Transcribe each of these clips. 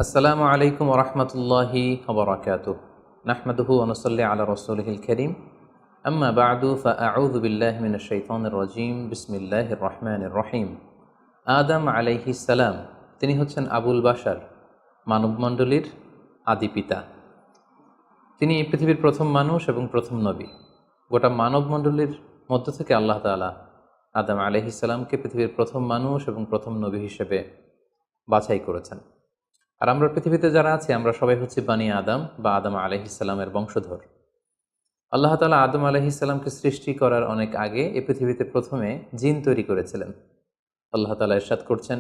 আসসালামু আলাইকুম ওরহমতুল্লাহি ওবরাকাতুহ। নাহমাদুহু ওয়া নুসাল্লি আলা রাসূলিহিল কারীম। আম্মা বা'দু ফাআউযু বিল্লাহি মিনাশ শাইতানির রাজীম। বিসমিল্লাহির রহমানির রহিম। আদম আলাইহিস সালাম, তিনি হচ্ছেন আবুল বাশার, মানবমণ্ডলীর আদি পিতা। তিনি পৃথিবীর প্রথম মানুষ এবং প্রথম নবী। গোটা মানবমণ্ডলীর মধ্য থেকে আল্লাহ তাআলা আদম আলাইহিস সালামকে পৃথিবীর প্রথম মানুষ এবং প্রথম নবী হিসেবে বাছাই করেছেন। আর আমরা পৃথিবীতে যারা আছি আমরা সবাই হচ্ছি বানি আদম বা আদম আলাইহিসসালামের বংশধর। আল্লাহ তাআলা আদম আলাইহিসসালামকে সৃষ্টি করার অনেক আগে এই পৃথিবীতে প্রথমে জিন তৈরি করেছিলেন। আল্লাহ তাআলা ইরশাদ করছেন,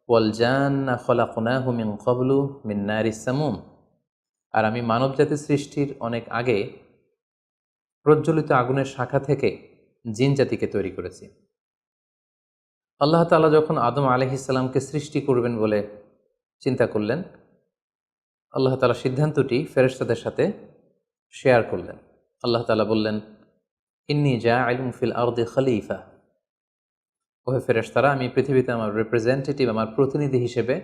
ওয়াল জান্না খলাকনাহু মিন ক্বাবলু মিন নারিস সামুম। আর আমি মানবজাতি সৃষ্টির অনেক আগে প্রজ্বলিত আগুনের শাখা থেকে জিন জাতিকে তৈরি করেছি। আল্লাহ তাআলা যখন আদম আলাইহিসসালামকে সৃষ্টি করবেন বলে চিন্তা করলেন, আল্লাহ তাআলা সিদ্ধান্তটি ফেরেশতাদের সাথে শেয়ার করলেন। আল্লাহ তাআলা বললেন, ইন্নী জাআইলুন ফিল আরদি খলিফা। ওহে ফেরেশতারা, আমি পৃথিবীতে আমার রিপ্রেজেন্টেটিভ, আমার প্রতিনিধি হিসেবে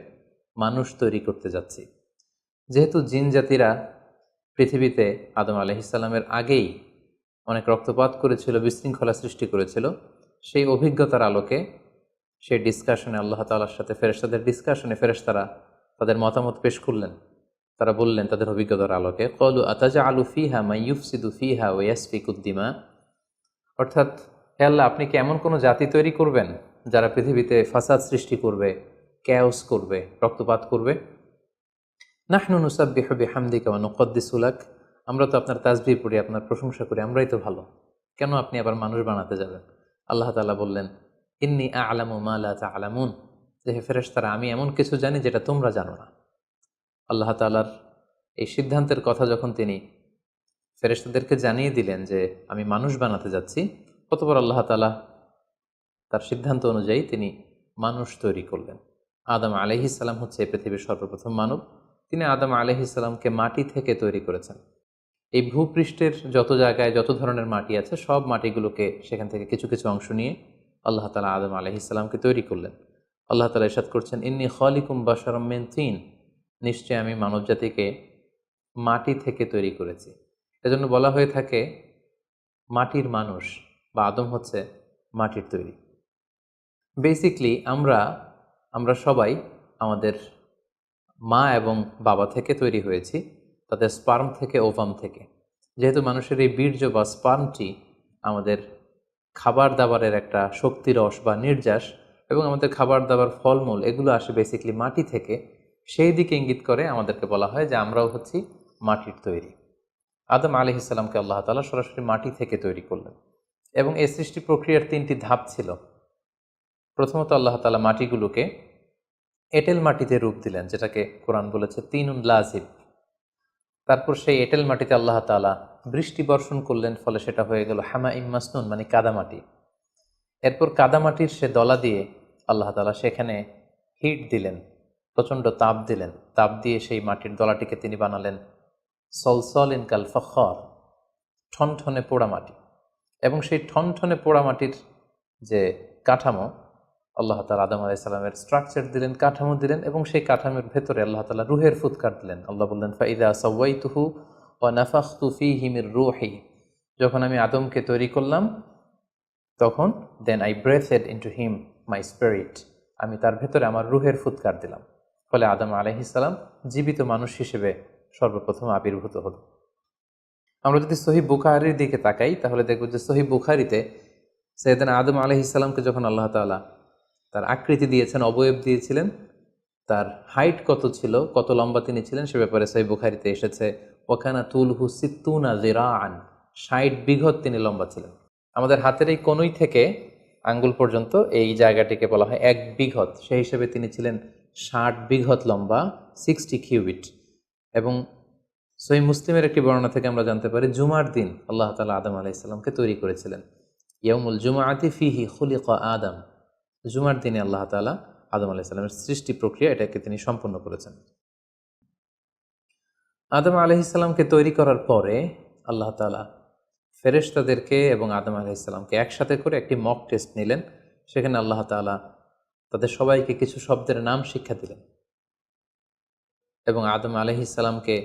মানুষ তৈরি করতে যাচ্ছি। যেহেতু জিন জাতিরা পৃথিবীতে আদম আলাইহিসসালামের আগেই অনেক রক্তপাত করেছিল, বিশৃঙ্খলা সৃষ্টি করেছিল, সেই অভিজ্ঞতার আলোকে সেই ডিসকাশনে আল্লাহ তাআলার সাথে ফেরেশতাদের ডিসকাশনে ফেরেশতারা তাদের মতামত পেশ করলেন। তারা বললেন তাদের অভিজ্ঞতার আলোকে, ক্বালু আতাজআলু ফিহা মান ইউফসিদু ফিহা ওয়া ইয়াসফিকুদ দিমা। অর্থাৎ, হে আল্লাহ, আপনি কি এমন কোনো জাতি তৈরি করবেন যারা পৃথিবীতে ফাসাদ সৃষ্টি করবে, ক্যাওস করবে, রক্তপাত করবে? নাহনু নুসাব্বিহু বিহামদিকা ওয়া নুকদ্দিসু লাক। আমরা তো আপনার তাসবিহ পড়ি, আপনার প্রশংসা করি, আমরাই তো ভালো, কেন আপনি আবার মানুষ বানাতে যাবেন? আল্লাহ তাআলা বললেন, ইন্নী আ'লামু মা লা তা'লামুন। যে হে ফেরেশতারা, আমি এমন কিছু জানি যেটা তোমরা জানো না। আল্লাহ তাআলার এই সিদ্ধান্তের কথা যখন তিনি ফেরেশতাদেরকে জানিয়ে দিলেন যে আমি মানুষ বানাতে যাচ্ছি, অতঃপর আল্লাহ তাআলা তার সিদ্ধান্ত অনুযায়ী তিনি মানুষ তৈরি করলেন। আদম আলাইহিসসালাম হচ্ছে এই পৃথিবীর সর্বপ্রথম মানব। তিনি আদম আলাইহিসসালামকে মাটি থেকে তৈরি করেছেন। এই ভূপৃষ্ঠের যত জায়গায় যত ধরনের মাটি আছে, সব মাটিগুলোকে সেখান থেকে কিছু কিছু অংশ নিয়ে আল্লাহ তাআলা আদম আলাইহিসসালামকে তৈরি করলেন। আল্লাহ তাআলা ইরশাদ করছেন, ইন্নী খালিকুম বাশারাম মিন তিন। নিশ্চয় আমি মানবজাতিকে মাটি থেকে তৈরি করেছি। এজন্য বলা হয়ে থাকে মাটির মানুষ, বা আদম হচ্ছে মাটির তৈরি। বেসিকলি আমরা সবাই আমাদের মা এবং বাবা থেকে তৈরি হয়েছি, তাদের স্পার্ম থেকে, ওভাম থেকে। যেহেতু মানুষের এই বীর্য বা স্পার্মটি আমাদের খাবার দাবারের একটা শক্তিরস বা নির্যাস, এবং আমাদের খাবার দাবার, ফলমূল, এগুলো আসে বেসিকলি মাটি থেকে। সেই দিকে ইঙ্গিত করে আমাদেরকে বলা হয় যে আমরাও হচ্ছি মাটির তৈরি। আদম আলাইহিসসালামকে আল্লাহ তাআলা সরাসরি মাটি থেকে তৈরি করলেন, এবং এই সৃষ্টি প্রক্রিয়ার 3টি ধাপ ছিল। প্রথমত আল্লাহ তাআলা মাটিগুলোকে এঁটেল মাটিতে রূপ দিলেন, যেটাকে কোরআন বলেছে তিনুন লাজিব। তারপর সেই এঁটেল মাটিতে আল্লাহ তাআলা বৃষ্টি বর্ষণ করলেন, ফলে সেটা হয়ে গেল হামাইম মাসনুন, মানে কাদামাটি। এরপর কাদামাটির সে দলা দিয়ে আল্লাহ তাআলা সেখানে হিট দিলেন, প্রচণ্ড তাপ দিলেন। তাপ দিয়ে সেই মাটির দলাটিকে তিনি বানালেন সলসলিন কাল ফখর, ঠনঠনে পোড়ামাটি। এবং সেই ঠনঠনে পোড়ামাটির যে কাঠামো, আল্লাহ তাআলা আদম আলাইহিস সালামের স্ট্রাকচার দিলেন, কাঠামো দিলেন, এবং সেই কাঠামোর ভেতরে আল্লাহ তাআলা রুহের ফুৎকার দিলেন। আল্লাহ বললেন, ফাইদা সাওয়াইতুহু ওয়া নাফাখতু ফীহি মির রূহি। যখন আমি আদমকে তৈরি করলাম, তখন then I breathed into him my spirit. আমি তার ভেতরে আমার রুহের ফুৎকার দিলাম। ফলে আদম আলাইহিস সালাম জীবিত মানুষ হিসেবে সর্বপ্রথম আবির্ভূত হল। আমরা যদি সহিহ বুখারীর দিকে তাকাই, তাহলে দেখব যে সহিহ বুখারীতে সাইয়েদনা আদম আলাইহিস সালামকে যখন আল্লাহ তাআলা তার আকৃতি দিয়েছেন, অবয়ব দিয়েছিলেন, তার হাইট কত ছিল, কত লম্বা তিনি ছিলেন, সে ব্যাপারে সহিহ বুখারীতে এসেছে, ওয়াকানা তুলহু সিত্তুনা যিরাআন। 60 বিঘত তিনি লম্বা ছিলেন। আমাদের হাতের এই কনুই থেকে আঙ্গুল পর্যন্ত এই জায়গাটিকে বলা হয় 1 বিঘত। সেই হিসেবে তিনি ছিলেন 60 বিঘত লম্বা, 60 কিউবিট। এবং সহিহ মুসলিমের একটি বর্ণনা থেকে আমরা জানতে পারি, জুমার দিন আল্লাহ তাআলা আদম আলাইহিস সালামকে তৈরি করেছিলেন। ইয়াউমুল জুমআতি ফিহি খুলিকা আদম। জুমার দিনে আল্লাহ তাআলা আদম আলাইহিস সালামের সৃষ্টি প্রক্রিয়া এটাকে তিনি সম্পন্ন করেছেন। আদম আলাইহিস সালামকে তৈরি করার পরে আল্লাহ তাআলা ফেরেশতাদেরকে এবং আদম আলাইহিস সালামকে একসাথে করে একটি মক টেস্ট নিলেন। সেখানে আল্লাহ তাআলা তাদের সবাইকে কিছু শব্দের নাম শিক্ষা দিলেন। এবং আদম আলাইহিসসালামকে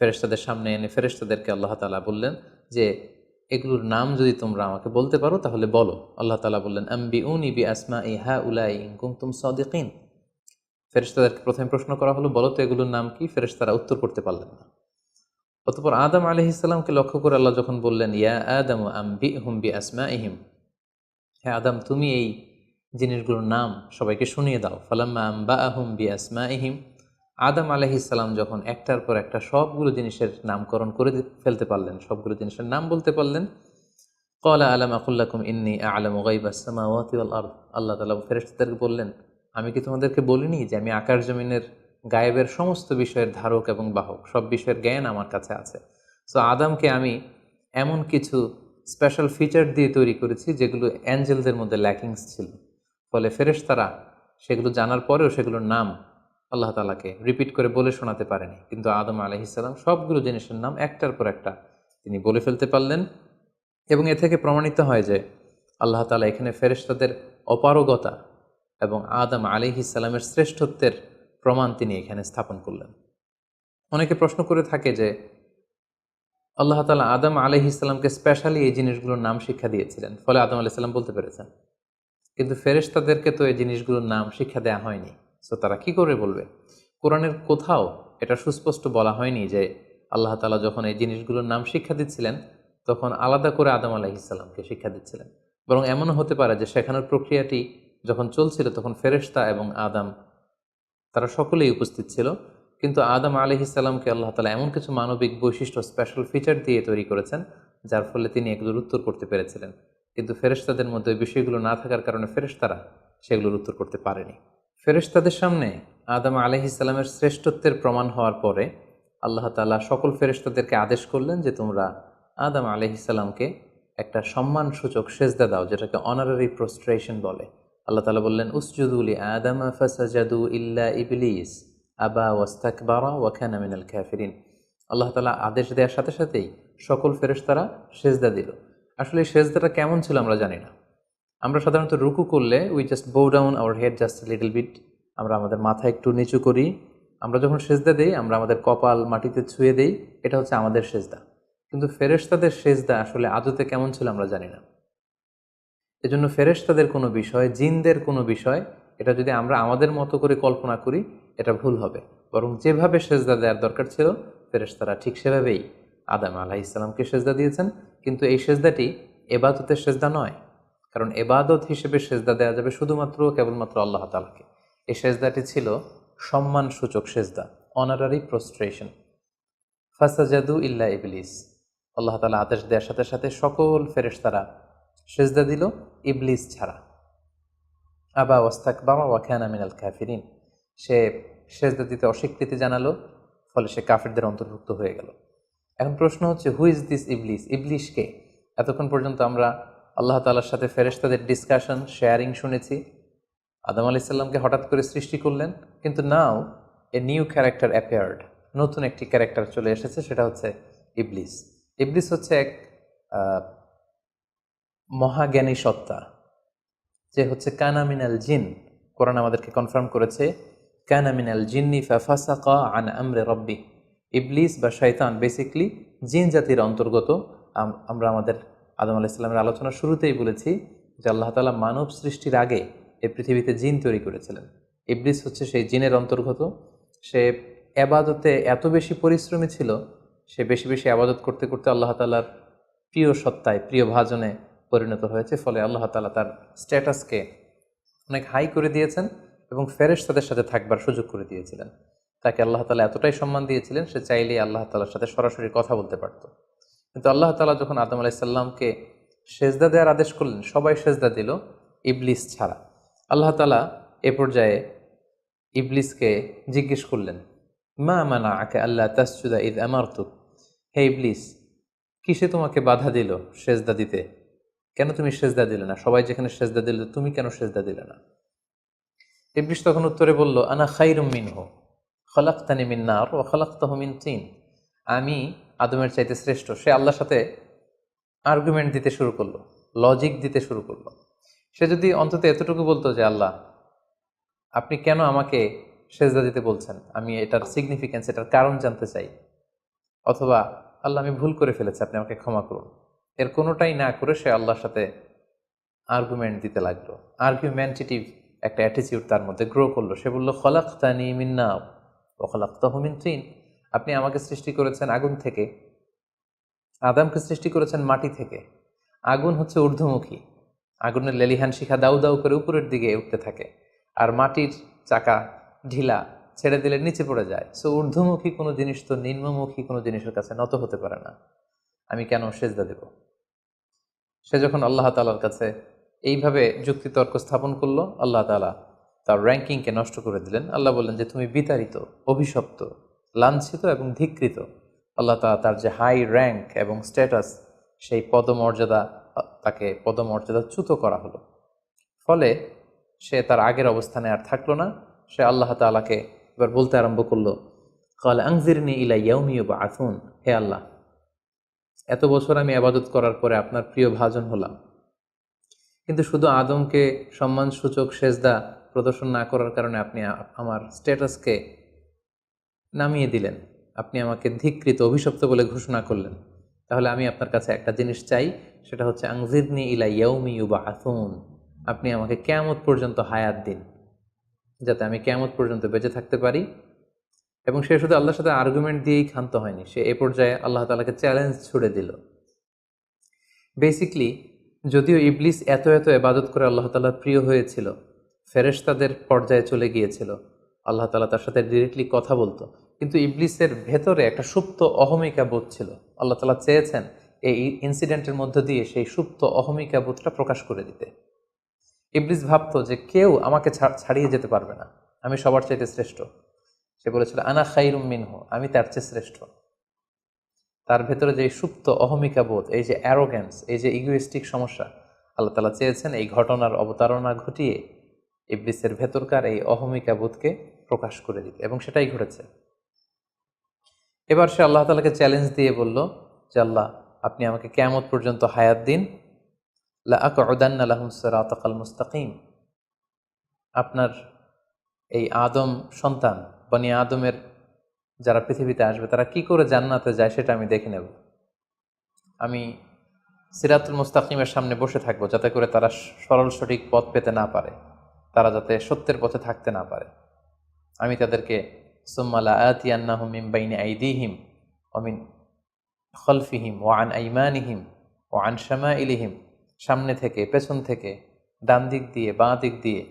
ফেরেশতাদের সামনে এনে ফেরেশতাদেরকে আল্লাহ তাআলা বললেন যে এগুলোর নাম যদি তোমরা আমাকে বলতে পারো তাহলে বলো। আল্লাহ তাআলা বললেন আম্বিউনি বিআসমাই হাউলাই ইন কুনতুম সাদিকিন। ফেরেশতাদেরকে প্রথমে প্রশ্ন করা হলো, বলো তো এগুলোর নাম কি? ফেরেশতারা উত্তর করতে পারলেন না। অতঃপর আদম আলাইহিসসালামকে লক্ষ্য করে আল্লাহ যখন বললেন ইয়া আদম আম্বিহুম বিআসমাইহিম, হে আদম তুমি এই জিনিসগুলোর নাম সবাইকে শুনিয়ে দাও। ফালাম্মা আম্বাআহুম বিআসমাইহিম, আদম আলাইহিসসালাম যখন একটার পর একটা সবগুলো জিনিসের নামকরণ করে ফেলতে পারলেন, সবগুলো জিনিসের নাম বলতে পারলেন, ক্বালা আলাম আকুল লাকুম ইন্নী আ'লামু গায়বাস সামাওয়াতি ওয়াল আরদ, আল্লাহ তাআলা ফেরেশতাদেরকে বললেন আমি কি তোমাদেরকে বলিনি যে আমি আকাশ জমিনের গায়েবের সমস্ত বিষয়ের ধারক এবং বাহক, সব বিষয়ের জ্ঞান আমার কাছে আছে। সো আদমকে আমি এমন কিছু স্পেশাল ফিচার দিয়ে তৈরি করেছি যেগুলো অ্যাঞ্জেলদের মধ্যে ল্যাকিংস ছিল, ফলে ফেরেশতারা সেগুলো জানার পরেও সেগুলোর নাম আল্লাহ তাআলাকে রিপিট করে বলে শোনাতে পারেনি। কিন্তু আদম আলাইহিসসালাম সবগুলো জিনিসের নাম একটার পর একটা তিনি বলে ফেলতে পারলেন। এবং এ থেকে প্রমাণিত হয় যে আল্লাহ তাআলা এখানে ফেরেশতাদের অপারগতা এবং আদম আলাইহিসসালামের শ্রেষ্ঠত্বের প্রমাণ তিনি এখানে স্থাপন করলেন। অনেকে প্রশ্ন করে থাকে যে আল্লাহ তাআলা আদম আলাইহিসসালামকে স্পেশালি এই জিনিসগুলোর নাম শিক্ষা দিয়েছিলেন, ফলে আদম আলাইহিস সালাম বলতে পেরেছেন, কিন্তু ফেরেশতাদেরকে তো এই জিনিসগুলোর নাম শিক্ষা দেওয়া হয়নি। সো তারা কি করে বলবে? কোরআনের কোথাও এটা সুস্পষ্ট বলা হয়নি যে আল্লাহ তাআলা যখন এই জিনিসগুলোর নাম শিক্ষা দিচ্ছিলেন তখন আলাদা করে আদম আলাইহিসসালামকে শিক্ষা দিচ্ছিলেন। বরং এমনও হতে পারে যে শেখানোর প্রক্রিয়াটি যখন চলছিল তখন ফেরেশতা এবং আদম তারা সকলেই উপস্থিত ছিল, কিন্তু আদম আলাইহিসসালামকে আল্লাহ তাআলা এমন কিছু মানবিক বৈশিষ্ট্য স্পেশাল ফিচার দিয়ে তৈরি করেছেন যার ফলে তিনি এগুলোর উত্তর করতে পেরেছিলেন। কিন্তু ফেরেশতাদের মধ্যে ওই বিষয়গুলো না থাকার কারণে ফেরেশতারা সেগুলোর উত্তর করতে পারেনি। ফেরেশতাদের সামনে আদম আলাইহিসসালামের শ্রেষ্ঠত্বের প্রমাণ হওয়ার পরে আল্লাহ তাআলা সকল ফেরেশতাদেরকে আদেশ করলেন যে তোমরা আদম আলাইহিসসালামকে একটা সম্মানসূচক সেজদা দাও, যেটাকে অনারারি প্রস্ট্রেশন বলে। আল্লাহ তাআলা বললেন উসজুদু লি আদম ফাসাজাদু ইল্লা ইবলিস আবা ওয়াস্তাকবারা ওয়া কানা মিনাল কাফিরিন। আল্লাহ তাআলা আদেশ দেওয়ার সাথে সাথেই সকল ফেরেশতারা সেজদা দিল। আসলে এই সেজদাটা কেমন ছিল আমরা জানি না। আমরা সাধারণত রুকু করলে we just bow down our head just little bit, আমরা আমাদের মাথা একটু নিচু করি। আমরা যখন সেজদা দেই আমরা আমাদের কপাল মাটিতে ছুঁয়ে দেই, এটা হচ্ছে আমাদের সেজদা। কিন্তু ফেরেশতাদের সেজদা আসলে আদতে কেমন ছিল আমরা জানি না। এজন্য ফেরেশতাদের কোনো বিষয়, জিনদের কোনো বিষয়, এটা যদি আমরা আমাদের মতো করে কল্পনা করি এটা ভুল হবে। বরং যেভাবে সেজদা দেওয়ার দরকার ছিল ফেরেশতারা ঠিক সেভাবেই আদম আলাইহিসসালামকে সেজদা দিয়েছেন। কিন্তু এই সেজদাটি এবাদতের সেজদা নয়, কারণ এবাদত হিসেবে সেজদা দেওয়া যাবে শুধুমাত্র কেবলমাত্র আল্লাহ তাআলাকে। এই সেজদাটি ছিল সম্মানসূচক সেজদা, অনারারি প্রস্ট্রেশন। ফাসাজাদু ইল্লা ইবলিস, আল্লাহ তাআলা আদেশ দেওয়ার সাথে সাথে সকল ফেরেশতারা সেজদা দিল, ইবলিস ছাড়া। আবা ওয়াস্তাকবারা ওয়া কানা মিনাল কাফিরিন, সে সেজদা দিতে অস্বীকৃতি জানালো, ফলে সে কাফিরদের অন্তর্ভুক্ত হয়ে গেল। এখন প্রশ্ন হচ্ছে হু ইজ দিস ইবলিস? ইবলিস কে? এতক্ষণ পর্যন্ত আমরা আল্লাহ তাআলার সাথে ফেরেশতাদের ডিসকাশন, শেয়ারিং শুনেছি। আদম আলাইহিস সালামকে হঠাৎ করে সৃষ্টি করলেন, কিন্তু নাও এ নিউ ক্যারেক্টার অ্যাপিয়ার্ড, নতুন একটি ক্যারেক্টার চলে এসেছে, সেটা হচ্ছে ইবলিস। ইবলিস হচ্ছে এক মহাজ্ঞানী সত্তা, যে হচ্ছে কানা মিনাল জিন। কোরআন আমাদেরকে কনফার্ম করেছে কানা মিনাল জিন্নি ফাফাসাকা আন আমরি রাব্বি। ইবলিস বা শয়তান বেসিকলি জিন জাতির অন্তর্গত। আমরা আমাদের আদম আলাইহিস সালামের আলোচনার শুরুতেই বলেছি যে আল্লাহ তাআলা মানব সৃষ্টির আগে এই পৃথিবীতে জিন তৈরি করেছিলেন। ইবলিস হচ্ছে সেই জিনের অন্তর্গত। সে এবাদতে এত বেশি পরিশ্রমী ছিল, সে বেশি বেশি আবাদত করতে করতে আল্লাহ তাআলার প্রিয় সত্তায়, প্রিয় ভাজনে পরিণত হয়েছে। ফলে আল্লাহ তাআলা তার স্ট্যাটাসকে অনেক হাই করে দিয়েছেন এবং ফেরেশতাদের সাথে থাকবার সুযোগ করে দিয়েছিলেন। তাকে আল্লাহ তাআলা এতটাই সম্মান দিয়েছিলেন, সে চাইলেই আল্লাহ তাআলার সাথে সরাসরি কথা বলতে পারত। কিন্তু আল্লাহ তাআলা যখন আদম আলাইহিস সালামকে সেজদা দেওয়ার আদেশ করলেন, সবাই সেজদা দিল ইবলিস ছাড়া। আল্লাহ তাআলা এ পর্যায়ে ইবলিসকে জিজ্ঞেস করলেন মা মানাআকা আল্লা তাসজুদা ইয আমারতুক, হে ইবলিস কিসে তোমাকে বাধা দিল সেজদা দিতে? কেন তুমি সেজদা দিলে না? সবাই যেখানে সেজদা দিল তুমি কেন সেজদা দিলে না? ইবলিস তখন উত্তরে বলল আনা খায়রুম মিনহু খলাকতানি মিন নার ওয়া খলাকতাহু মিন তিন। আমি আদমের চাইতে শ্রেষ্ঠ। সে আল্লাহর সাথে আর্গুমেন্ট দিতে শুরু করলো, লজিক দিতে শুরু করলো। সে যদি অন্তত এতটুকু বলতো যে আল্লাহ আপনি কেন আমাকে সেজদা দিতে বলছেন, আমি এটার সিগনিফিকেন্স, এটার কারণ জানতে চাই, অথবা আল্লাহ আমি ভুল করে ফেলেছি, আপনি আমাকে ক্ষমা করুন, এর কোনোটাই না করে সে আল্লাহর সাথে আর্গুমেন্ট দিতে লাগলো। আর্গুমেন্টেটিভ একটা অ্যাটিটিউড তার মধ্যে গ্রো করলো। সে বলল, খলাকতানি মিন নার ওয়া খলাকতাহু মিন তিন, আপনি আমাকে সৃষ্টি করেছেন আগুন থেকে, আদমকে সৃষ্টি করেছেন মাটি থেকে। আগুন হচ্ছে ঊর্ধ্বমুখী, আগুনের লেলিহান শিখা দাউ দাউ করে উপরের দিকে উঠতে থাকে, আর মাটির চাকা ঢিলা, ছেড়ে দিলে নিচে পড়ে যায়। সো ঊর্ধ্বমুখী কোনো জিনিস তো নিম্নমুখী কোনো জিনিসের কাছে নত হতে পারে না, আমি কেন সেজদা দেব? সে যখন আল্লাহ তাআলার কাছে এইভাবে যুক্তিতর্ক স্থাপন করলো, আল্লাহ তাআলা তার র্যাঙ্কিংকে নষ্ট করে দিলেন। আল্লাহ বললেন যে তুমি বিতাড়িত, অভিশপ্ত, লাঞ্ছিত এবং ধিক্কৃত। আল্লাহ তাআলা তার যে হাই র্যাঙ্ক এবং স্ট্যাটাস, সেই পদমর্যাদা, তাকে পদমর্যাদাচ্যুত করা হলো। ফলে সে তার আগের অবস্থানে আর থাকলো না। সে আল্লাহ তাআলাকে এবার বলতে আরম্ভ করলো, ক্বাল আনজিরনি ইলা ইয়াউমি ইউবআসুন, হে আল্লাহ, এত বছর আমি ইবাদত করার পরে আপনার প্রিয় ভাজন হলাম, কিন্তু শুধু আদমকে সম্মানসূচক সেজদা প্রদর্শন না করার কারণে আপনি আমার স্ট্যাটাসকে নামিয়ে দিলেন, আপনি আমাকে ধিক্কৃত, অভিশপ্ত বলে ঘোষণা করলেন। তাহলে আমি আপনার কাছে একটা জিনিস চাই, সেটা হচ্ছে আনজিরনি ইলা ইয়াউমি ইউবআসুন, আপনি আমাকে কিয়ামত পর্যন্ত হায়াত দিন, যাতে আমি কিয়ামত পর্যন্ত বেঁচে থাকতে পারি। এবং সে শুধু আল্লাহর সাথে আর্গুমেন্ট দিয়েই ক্ষান্ত হয়নি, সে এ পর্যায়ে আল্লাহ তাআলাকে চ্যালেঞ্জ ছুড়ে দিল। বেসিকলি যদিও ইবলিস এত এত ইবাদত করে আল্লাহ তাআলার প্রিয় হয়েছিল, ফেরেশতাদের পর্যায়ে চলে গিয়েছিল, আল্লাহ তাআলা তার সাথে ডিরেক্টলি কথা বলতো, কিন্তু ইবলিসের ভেতরে একটা সুপ্ত অহমিকা বোধ ছিল। আল্লাহ তাআলা চেয়েছেন এই ইনসিডেন্টের মধ্য দিয়ে সেই সুপ্ত অহমিকা বোধটা প্রকাশ করে দিতে। ইবলিস ভাবতো যে কেউ আমাকে ছাড়িয়ে যেতে পারবে না, আমি সবার চাইতে শ্রেষ্ঠ। সে বলেছিল, আনা খাইরুম মিনহু, আমি তার চেয়ে শ্রেষ্ঠ। তার ভেতরে যে সুপ্ত অহমিকা বোধ, এই যে অ্যারোগ্যান্স, এই যে ইগোইস্টিক সমস্যা, আল্লাহ তাআলা চেয়েছেন এই ঘটনার অবতারণা ঘটিয়ে ইবলিসের ভেতরকার এই অহমিকা বোধকে প্রকাশ করে দিতে, এবং সেটাই ঘটেছে। এবার সে আল্লাহ তাআলাকে চ্যালেঞ্জ দিয়ে বলল যে, আল্লাহ, আপনি আমাকে কিয়ামত পর্যন্ত হায়াত দিন, লা আকউদান্না লাহুম সিরাতাকাল মুস্তাকিম, আপনার এই আদম সন্তান, বনি আদমের যারা পৃথিবীতে আসবে, তারা কি করে জান্নাতে যায় সেটা আমি দেখে নেব। আমি সিরাতুল মুস্তাকিমের সামনে বসে থাকবো, যাতে করে তারা সরল সঠিক পথ পেতে না পারে, তারা যাতে সত্যের পথে থাকতে না পারে। আমি তাদেরকে সুম্মা লাআতিয়ান্নাহুম মিন বাইনি আইদিহিম ওয়া মিন খলফিহিম ওয়া আন আইমানিহিম ওয়া আন শামাইলিহিম, সামনে থেকে, পেছন থেকে, ডান দিক দিয়ে, বাঁ দিক দিয়ে,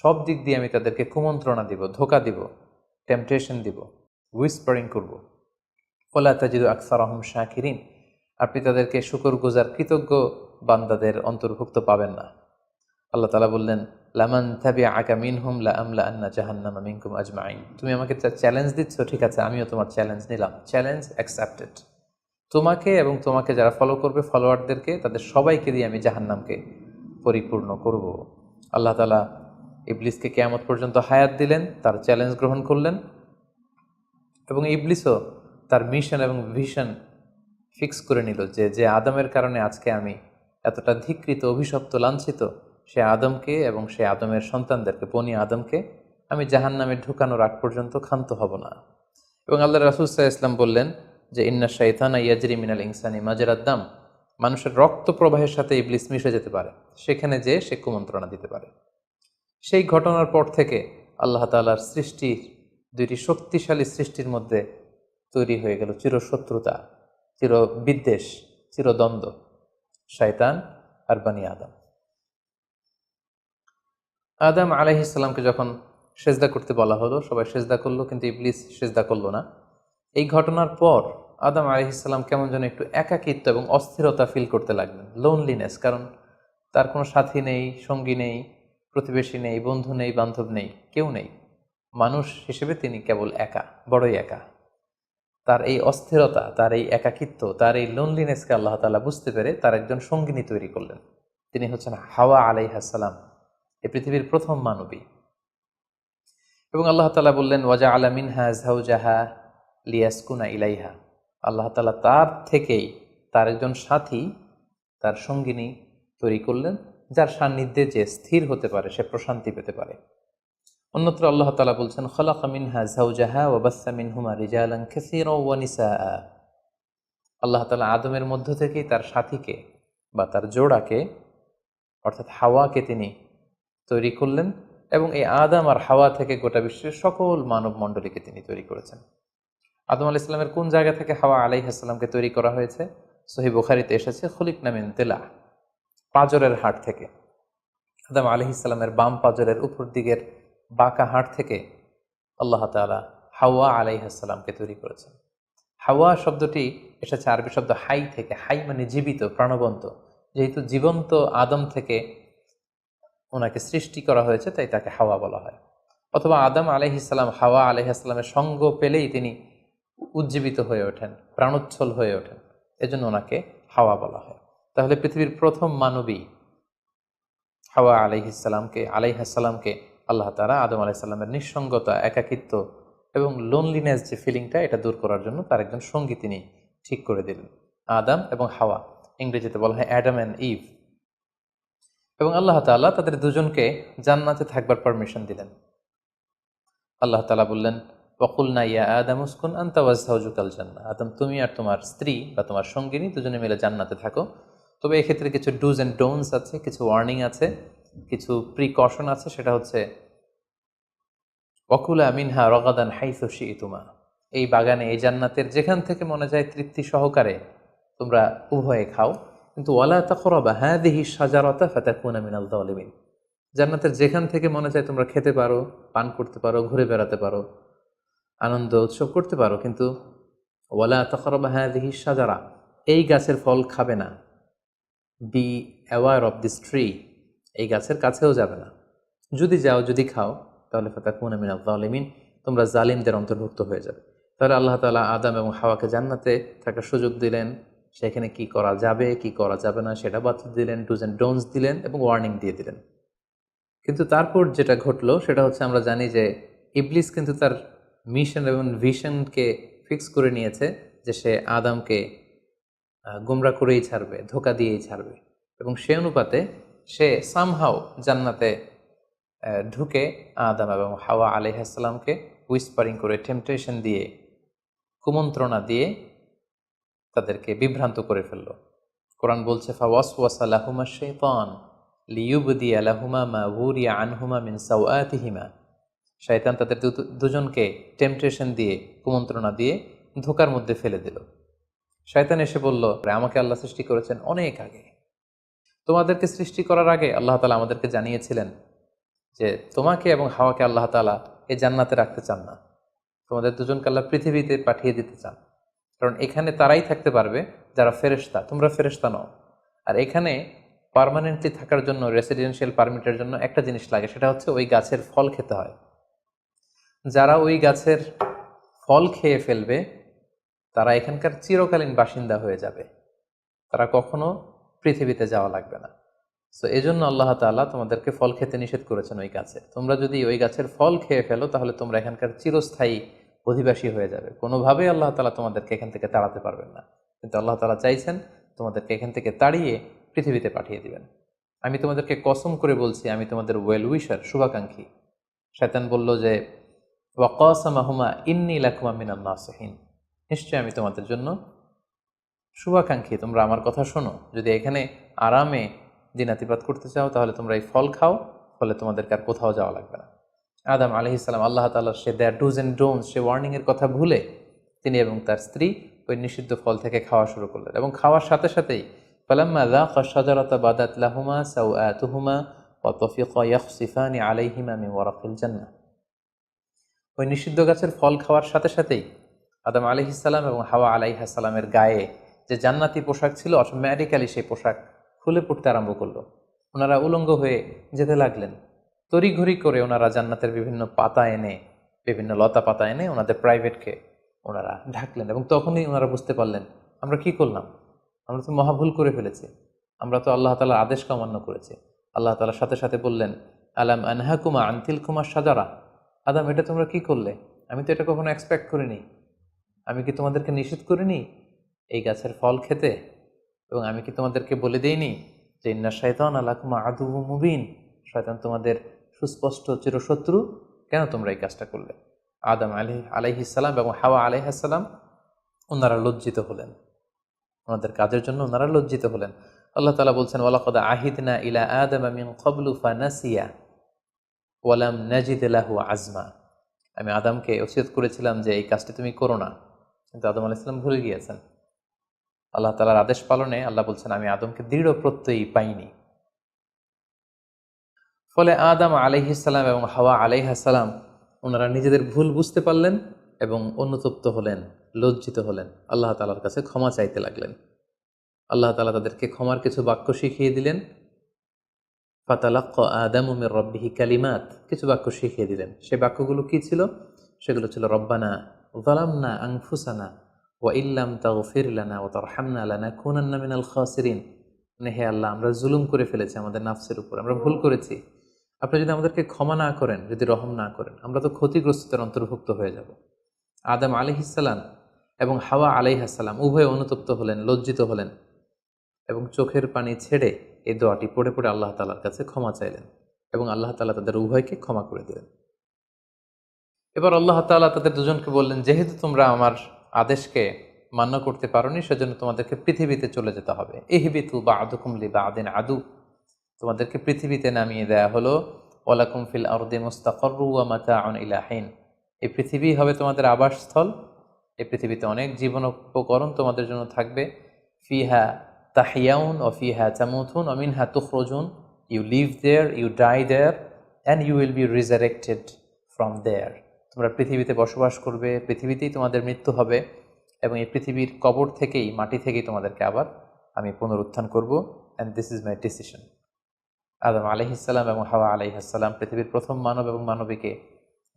সব দিক দিয়ে আমি তাদেরকে কুমন্ত্রণা দিব, ধোঁকা দিব, টেম্পটেশন দিব, হুইসপারিং করব। ওয়ালা তাজিদু আকসারাহুম শাকিরিন, আপনি তাদেরকে শুকরগুজার কৃতজ্ঞ বান্দাদের অন্তর্ভুক্ত পাবেন না। আল্লাহ তাআলা বললেন, লামান তাবিআকা মিনহুম লাআমলাআন্না জাহান্নামা মিনকুম আজমাইন, তুমি আমাকে চ্যালেঞ্জ দিচ্ছ, ঠিক আছে, আমিও তোমার চ্যালেঞ্জ নিলাম, চ্যালেঞ্জ অ্যাকসেপ্টেড। তোমাকে এবং তোমাকে যারা ফলো করবে, ফলোয়ারদেরকে, তাদের সবাইকে দিয়ে আমি জাহান্নামকে পরিপূর্ণ করব। আল্লাহ তাআলা ইবলিসকে কিয়ামত পর্যন্ত হায়াত দিলেন, তার চ্যালেঞ্জ গ্রহণ করলেন, এবং ইবলিসও তার মিশন এবং ভিশন ফিক্স করে নিল যে যে আদমের কারণে আজকে আমি এতটা ধিক্কৃত, অভিশপ্ত, লাঞ্ছিত, সে আদমকে এবং সে আদমের সন্তানদেরকে, বনি আদমকে আমি জাহান্নামে ঢুকানোর আগ পর্যন্ত ক্ষান্ত হব না। এবং আল্লাহ রাসূল সাল্লাল্লাহু আলাইহি ওয়াসাল্লাম বললেন যে, ইন্না শাইতানা ইয়াজরি মিনাল ইনসানি মাজরাদ দাম, মানুষের রক্ত প্রবাহের সাথে ইবলিস মিশে যেতে পারে, সেখানে যে সে কুমন্ত্রণা দিতে পারে। সেই ঘটনার পর থেকে আল্লাহ তাআলার সৃষ্টির, দুইটি শক্তিশালী সৃষ্টির মধ্যে তৈরি হয়ে গেল চিরশত্রুতা, চিরবিদ্বেষ, চিরদ্বন্দ্ব, শয়তান আর বনি আদম। আদম আলাইহিস সালামকে যখন সেজদা করতে বলা হলো, সবাই সেজদা করলো, কিন্তু ইবলিস সেজদা করলো না। এই ঘটনার পর আদম আলাইহিস সালাম কেমন যেন একটু একাকিত্ব এবং অস্থিরতা ফিল করতে লাগলেন, লোনলিনেস, কারণ তার কোনো সাথী নেই, সঙ্গী নেই, প্রতিবেশী নেই, বন্ধু নেই, বান্ধব নেই, কেউ নেই। মানুষ হিসেবে তিনি কেবল একা, বড়ই একা। তার এই অস্থিরতা, তার এই একাকিত্ব, তার এই লোনলিনেসকে আল্লাহ তাআলা বুঝতে পেরে তার একজন সঙ্গিনী তৈরি করলেন। তিনি হচ্ছেন হাওয়া আলাইহিস সালাম, এই পৃথিবীর প্রথম মানবী। এবং আল্লাহ তাআলা বললেন, ওয়াজআলা মিনহা যাওজাহা লিয়াসকুনা ইলাইহা, আল্লাহ তাআলা তার থেকেই তার একজন সাথী, তার সঙ্গিনী তৈরি করলেন, যার সান্নিধ্যে যে স্থির হতে পারে, সে প্রশান্তি পেতে পারে। অন্যত্র আল্লাহ তাআলা বলছেন, খালাকা মিনহা যাওজাহা ওয়া বাসসা মিনহুমা রিজালান কাসীরা ওয়া নিসা। আল্লাহ তাআলা আদমের মধ্য থেকেই তার সাথীকে বা তার জোড়াকে অর্থাৎ হাওয়াকে তিনি তৈরি করলেন, এবং এই আদম আর হাওয়া থেকে গোটা বিশ্বের সকল মানব মণ্ডলীকে তিনি তৈরি করেছেন। আদম আলাইহিস সালামের কোন জায়গা থেকে হাওয়া আলাইহিস সালামকে তৈরি করা হয়েছে? সহিহ বুখারীতে এসেছে, খুলিকনা মিন তিলা, পাঁজরের হাড় থেকে। আদম আলাইহিস সালামের বাম পাঁজরের উপর দিকের বাঁকা হাড় থেকে আল্লাহ তাআলা হাওয়া আলাইহিস সালামকে তৈরি করেছেন। হাওয়া শব্দটি এসেছে আরবি শব্দ হাই থেকে। হাই মানে জীবিত, প্রাণবন্ত। যেহেতু জীবন্ত আদম থেকে ওনাকে সৃষ্টি করা হয়েছে, তাই তাকে হাওয়া বলা হয়। অথবা আদম আলাইহিস সালাম হাওয়া আলাইহিস সালামের সঙ্গ পেলেই তিনি উজ্জীবিত হয়ে ওঠেন, প্রাণোচ্ছল হয়ে ওঠেন, এজন্য ওনাকে হাওয়া বলা হয়। তাহলে পৃথিবীর প্রথম মানবী হাওয়া আলাইহিস সালামকে আল্লাহ তাআলা আদম আলাইহিস সালামের নিঃসঙ্গতা, একাকিত্ব এবং লোনলিনেস যে ফিলিংটা, এটা দূর করার জন্য তার একজন সঙ্গী তিনি ঠিক করে দিলেন, আদম এবং হাওয়া। ইংরেজিতে বলা হয় অ্যাডাম অ্যান্ড ইভ। এবং আল্লাহ তাআলা তাদের দুজনকে জান্নাতে থাকবার পারমিশন দিলেন। আল্লাহ তাআলা বললেন, ওয়াকুলনা ইয়া আদম উসকুন আনতা ওয়া যাওজুকাল জান্নাহ। আদম, তুমি আর তোমার স্ত্রী বা তোমার সঙ্গিনী দুজনে মিলে জান্নাতে থাকো। তবে এক্ষেত্রে কিছু ডুজ অ্যান্ড ডোন্টস আছে, কিছু ওয়ার্নিং আছে, কিছু প্রিকশন আছে। সেটা হচ্ছে ওয়াকুলা মিনহা রগাদান হাইসু শিইতুমা। এই বাগানে, এই জান্নাতের যেখান থেকে মনে যায় তৃপ্তি সহকারে তোমরা উভয়ে খাও, কিন্তু ওয়ালা তাকরাবা হাযিহি শাজারাতা ফাতাকুনা মিনাল যালিমিন। জান্নাতের যেখান থেকে মনে চায় তোমরা খেতে পারো, পান করতে পারো, ঘুরে বেড়াতে পারো, আনন্দ উৎসব করতে পারো, কিন্তু ওয়ালা তাকরাবা হাযিহি শাজারা, এই গাছের ফল খাবে না। Be aware of this tree, এই গাছের কাছেও যাবে না। যদি যাও, যদি খাও, তাহলে ফাতাকুনা মিনাল যালিমিন, তোমরা জালিমদের অন্তর্ভুক্ত হয়ে যাবে। তাহলে আল্লাহ তাআলা আদম এবং হাওয়াকে জান্নাতে থাকার সুযোগ দিলেন, সেখানে কি করা যাবে কি করা যাবে না সেটা বাতলে দিলেন, ডুজ অ্যান্ড ডোন্টস দিলেন এবং ওয়ার্নিং দিয়ে দিলেন। কিন্তু তারপর যেটা ঘটলো সেটা হচ্ছে, আমরা জানি যে ইবলিস কিন্তু তার মিশন এবং ভিশনকে ফিক্স করে নিয়েছে যে সে আদমকে গুমরা করেই ছাড়বে, ধোঁকা দিয়েই ছাড়বে। এবং সে অনুপাতে সে সামহাও জান্নাতে ঢুকে আদম এবং হাওয়া আলাইহিস সালামকে উইসপারিং করে, টেম্পটেশন দিয়ে, কুমন্ত্রণা দিয়ে তাদেরকে বিভ্রান্ত করে ফেলল। কোরআন বলছে, ফাওয়াসওয়াসা লাহুমা শাইতান লিইউবদিয়া লাহুমা মা উরিয়া আনহুমা মিন সাওআতিহিমা। শয়তান তাদের দুজনকে টেম্পটেশন দিয়ে, কুমন্ত্রণা দিয়ে ধোঁকার মধ্যে ফেলে দিল। শয়তান এসে বলল, আমাকে আল্লাহ সৃষ্টি করেছেন অনেক আগে, তোমাদেরকে সৃষ্টি করার আগে আল্লাহ তাআলা আমাদেরকে জানিয়েছিলেন যে তোমাকে এবং হাওয়াকে আল্লাহ তাআলা এই জান্নাতে রাখতে চান না, তোমাদের দুজনকে আল্লাহ পৃথিবীতে পাঠিয়ে দিতে চান। কারণ এখানে তারাই থাকতে পারবে যারা ফেরেশতা, তোমরা ফেরেশতা নও। আর এখানে পার্মানেন্টলি থাকার জন্য, রেসিডেন্সিয়াল পারমিটের জন্য একটা জিনিস লাগে, সেটা হচ্ছে ওই গাছের ফল খেতে হয়। যারা ওই গাছের ফল খেয়ে ফেলবে তারা এখানকার চিরকালীন বাসিন্দা হয়ে যাবে, তারা কখনো পৃথিবীতে যাওয়া লাগবে না। সো এই জন্য আল্লাহ তাআলা তোমাদেরকে ফল খেতে নিষেধ করেছেন ওই গাছে। তোমরা যদি ওই গাছের ফল খেয়ে ফেলো তাহলে তোমরা এখানকার চিরস্থায়ী অধিবাসী হয়ে যাবে। কোনোভাবেই আল্লাহ তাআলা তোমাদেরকে এখান থেকে তাড়াতে পারবেন না। কিন্তু আল্লাহ তাআলা চাইছেন তোমাদেরকে এখান থেকে তাড়িয়ে পৃথিবীতে পাঠিয়ে দিবেন। আমি তোমাদেরকে কসম করে বলছি, আমি তোমাদের ওয়েল উইশার, শুভাকাঙ্ক্ষী। শয়তান বলল যে, ওয়াকাসামাহুমা ইন্নী লাকুমা মিনান নাসিহিন, নিশ্চয়ই আমি তোমাদের জন্য শুভাকাঙ্ক্ষী, তোমরা আমার কথা শোনো। যদি এখানে আরামে দিনাতিপাত করতে চাও তাহলে তোমরা এই ফল খাও, ফলে তোমাদেরকে আর কোথাও যাওয়া লাগবে না। আদম আলাইহিস সালাম আল্লাহ তাআলার সে দেয়ার ডুজ অ্যান্ড ডোন্টস, সে ওয়ার্নিংয়ের কথা ভুলে তিনি এবং তার স্ত্রী ওই নিষিদ্ধ ফল থেকে খাওয়া শুরু করলেন। এবং খাওয়ার সাথে সাথেই ফালাম্মা যাকা শাজারাতা বাদাত লাহুমা সাওআতুহুমা ওয়া তাফিকা ইয়াখসিফানি আলাইহিমা মিন ওয়ারাকিল জান্নাহ। ওই নিষিদ্ধ গাছের ফল খাওয়ার সাথে সাথেই আদম আলাইহিস সালাম এবং হাওয়া আলাইহিস সালামের গায়ে যে জান্নাতি পোশাক ছিল, অটোমেটিক্যালি সেই পোশাক খুলে পড়তে আরম্ভ করলো। ওনারা উলঙ্গ হয়ে যেতে লাগলেন। তড়িঘড়ি করে ওনারা জান্নাতের বিভিন্ন পাতা এনে, বিভিন্ন লতা পাতা এনে ওনাদের প্রাইভেটকে ওনারা ঢাকলেন। এবং তখনই ওনারা বুঝতে পারলেন, আমরা কি করলাম, আমরা তো মহাভুল করে ফেলেছি, আমরা তো আল্লাহ তাআলার আদেশকে অমান্য করেছি। আল্লাহ তাআলার সাথে সাথে বললেন, আলাম আনহাকুমা আন তিলকুমা শাজারা। আদম, এটা তোমরা কি করলে? আমি তো এটা কখনো এক্সপেক্ট করিনি। আমি কি তোমাদেরকে নিষেধ করিনি এই গাছের ফল খেতে? এবং আমি কি তোমাদেরকে বলে দেইনি যে ইন্না শাইতানা লাকুম আদুউম মুবিন, শয়তান তোমাদের সুস্পষ্ট চিরশত্রু? কেন তোমরা এই কাজটা করলে? আদম আলাইহিসসালাম এবং হাওয়া আলাইহিসসালাম ওনারা লজ্জিত হলেন, ওনাদের কাজের জন্য ওনারা লজ্জিত হলেন। আল্লাহ তাআলা বলছেন, ওয়ালাকাদ আহিদনা ইলা আদামা মিন ক্বাবলু ফানাসিয়া ওয়ালাম নাজিদ লাহু আজমা। আমি আদমকে ওসিয়ত করেছিলাম যে এই কাজটি তুমি করো না, কিন্তু আদম আলাইহিস সালাম ভুলে গিয়েছেন। আল্লাহ তাআলার আদেশ পালনে আল্লাহ বলছেন, আমি আদমকে দৃঢ় প্রত্যয়ী পাইনি। ফলে আদম আলাইহিস সালাম এবং হাওয়া আলাইহিস সালাম ওনারা নিজেদের ভুল বুঝতে পারলেন এবং অনুতপ্ত হলেন, লজ্জিত হলেন, আল্লাহ তাআলার কাছে ক্ষমা চাইতে লাগলেন। আল্লাহ তাআলা তাদেরকে ক্ষমার কিছু বাক্য শিখিয়ে দিলেন। ফাতালাক্কা আদামু মির রাব্বিহি কালিমাত, কিছু বাক্য শিখিয়ে দিলেন। সেই বাক্যগুলো কি ছিল? সেগুলো ছিল, রব্বানা যালামনা আনফুসানা ওয়া ইল্লাম তাগফির লানা ওয়া তারহামনা লানাকুনান্না মিনাল খাসিরিন। মানে হে আল্লাহ, আমরা জুলুম করে ফেলেছি আমাদের নাফসের উপর, আমরা ভুল করেছি। আপনি যদি আমাদেরকে ক্ষমা না করেন, যদি রহম না করেন, আমরা তো ক্ষতিগ্রস্তদের অন্তর্ভুক্ত হয়ে যাব। আদম আলাইহিস সালাম এবং হাওয়া আলাইহিস সালাম উভয়ে অনুতপ্ত হলেন, লজ্জিত হলেন এবং চোখের পানি ছেড়ে এই দোয়াটি পড়ে পড়ে আল্লাহ তাআলার কাছে ক্ষমা চাইলেন এবং আল্লাহ তাআলা তাদের উভয়কে ক্ষমা করে দিলেন। এবার আল্লাহ তাআলা তাদের দুজনকে বললেন, যেহেতু তোমরা আমার আদেশকে মান্য করতে পারোনি, সেজন্য তোমাদেরকে পৃথিবীতে চলে যেতে হবে। ইহবিতু বা'দুকুম লিবা'দিন আদু, তোমাদেরকে পৃথিবীতে নামিয়ে দেয়া হলো। ওয়ালাকুম ফিল আরদি মুস্তাকাররু ওয়া মাতাউন ইলা হিন, এই পৃথিবী হবে তোমাদের আবাসস্থল। এই পৃথিবীতে অনেক জীবন উপকরণ তোমাদের জন্য থাকবে। ফিহা তাহিয়াউন ও ফিহা তামুতুন ও মিনহা তুখরুজুন, you live there, you die there, and you will be resurrected from there. তোমরা পৃথিবীতে বসবাস করবে, পৃথিবীতেই তোমাদের মৃত্যু হবে এবং এই পৃথিবীর কবর থেকেই, মাটি থেকেই তোমাদেরকে আবার আমি পুনরুত্থান করব। And this is my decision. আদম আলাইহিস সালাম এবং হাওয়া আলাইহিস সালাম পৃথিবীর প্রথম মানব এবং মানবীকে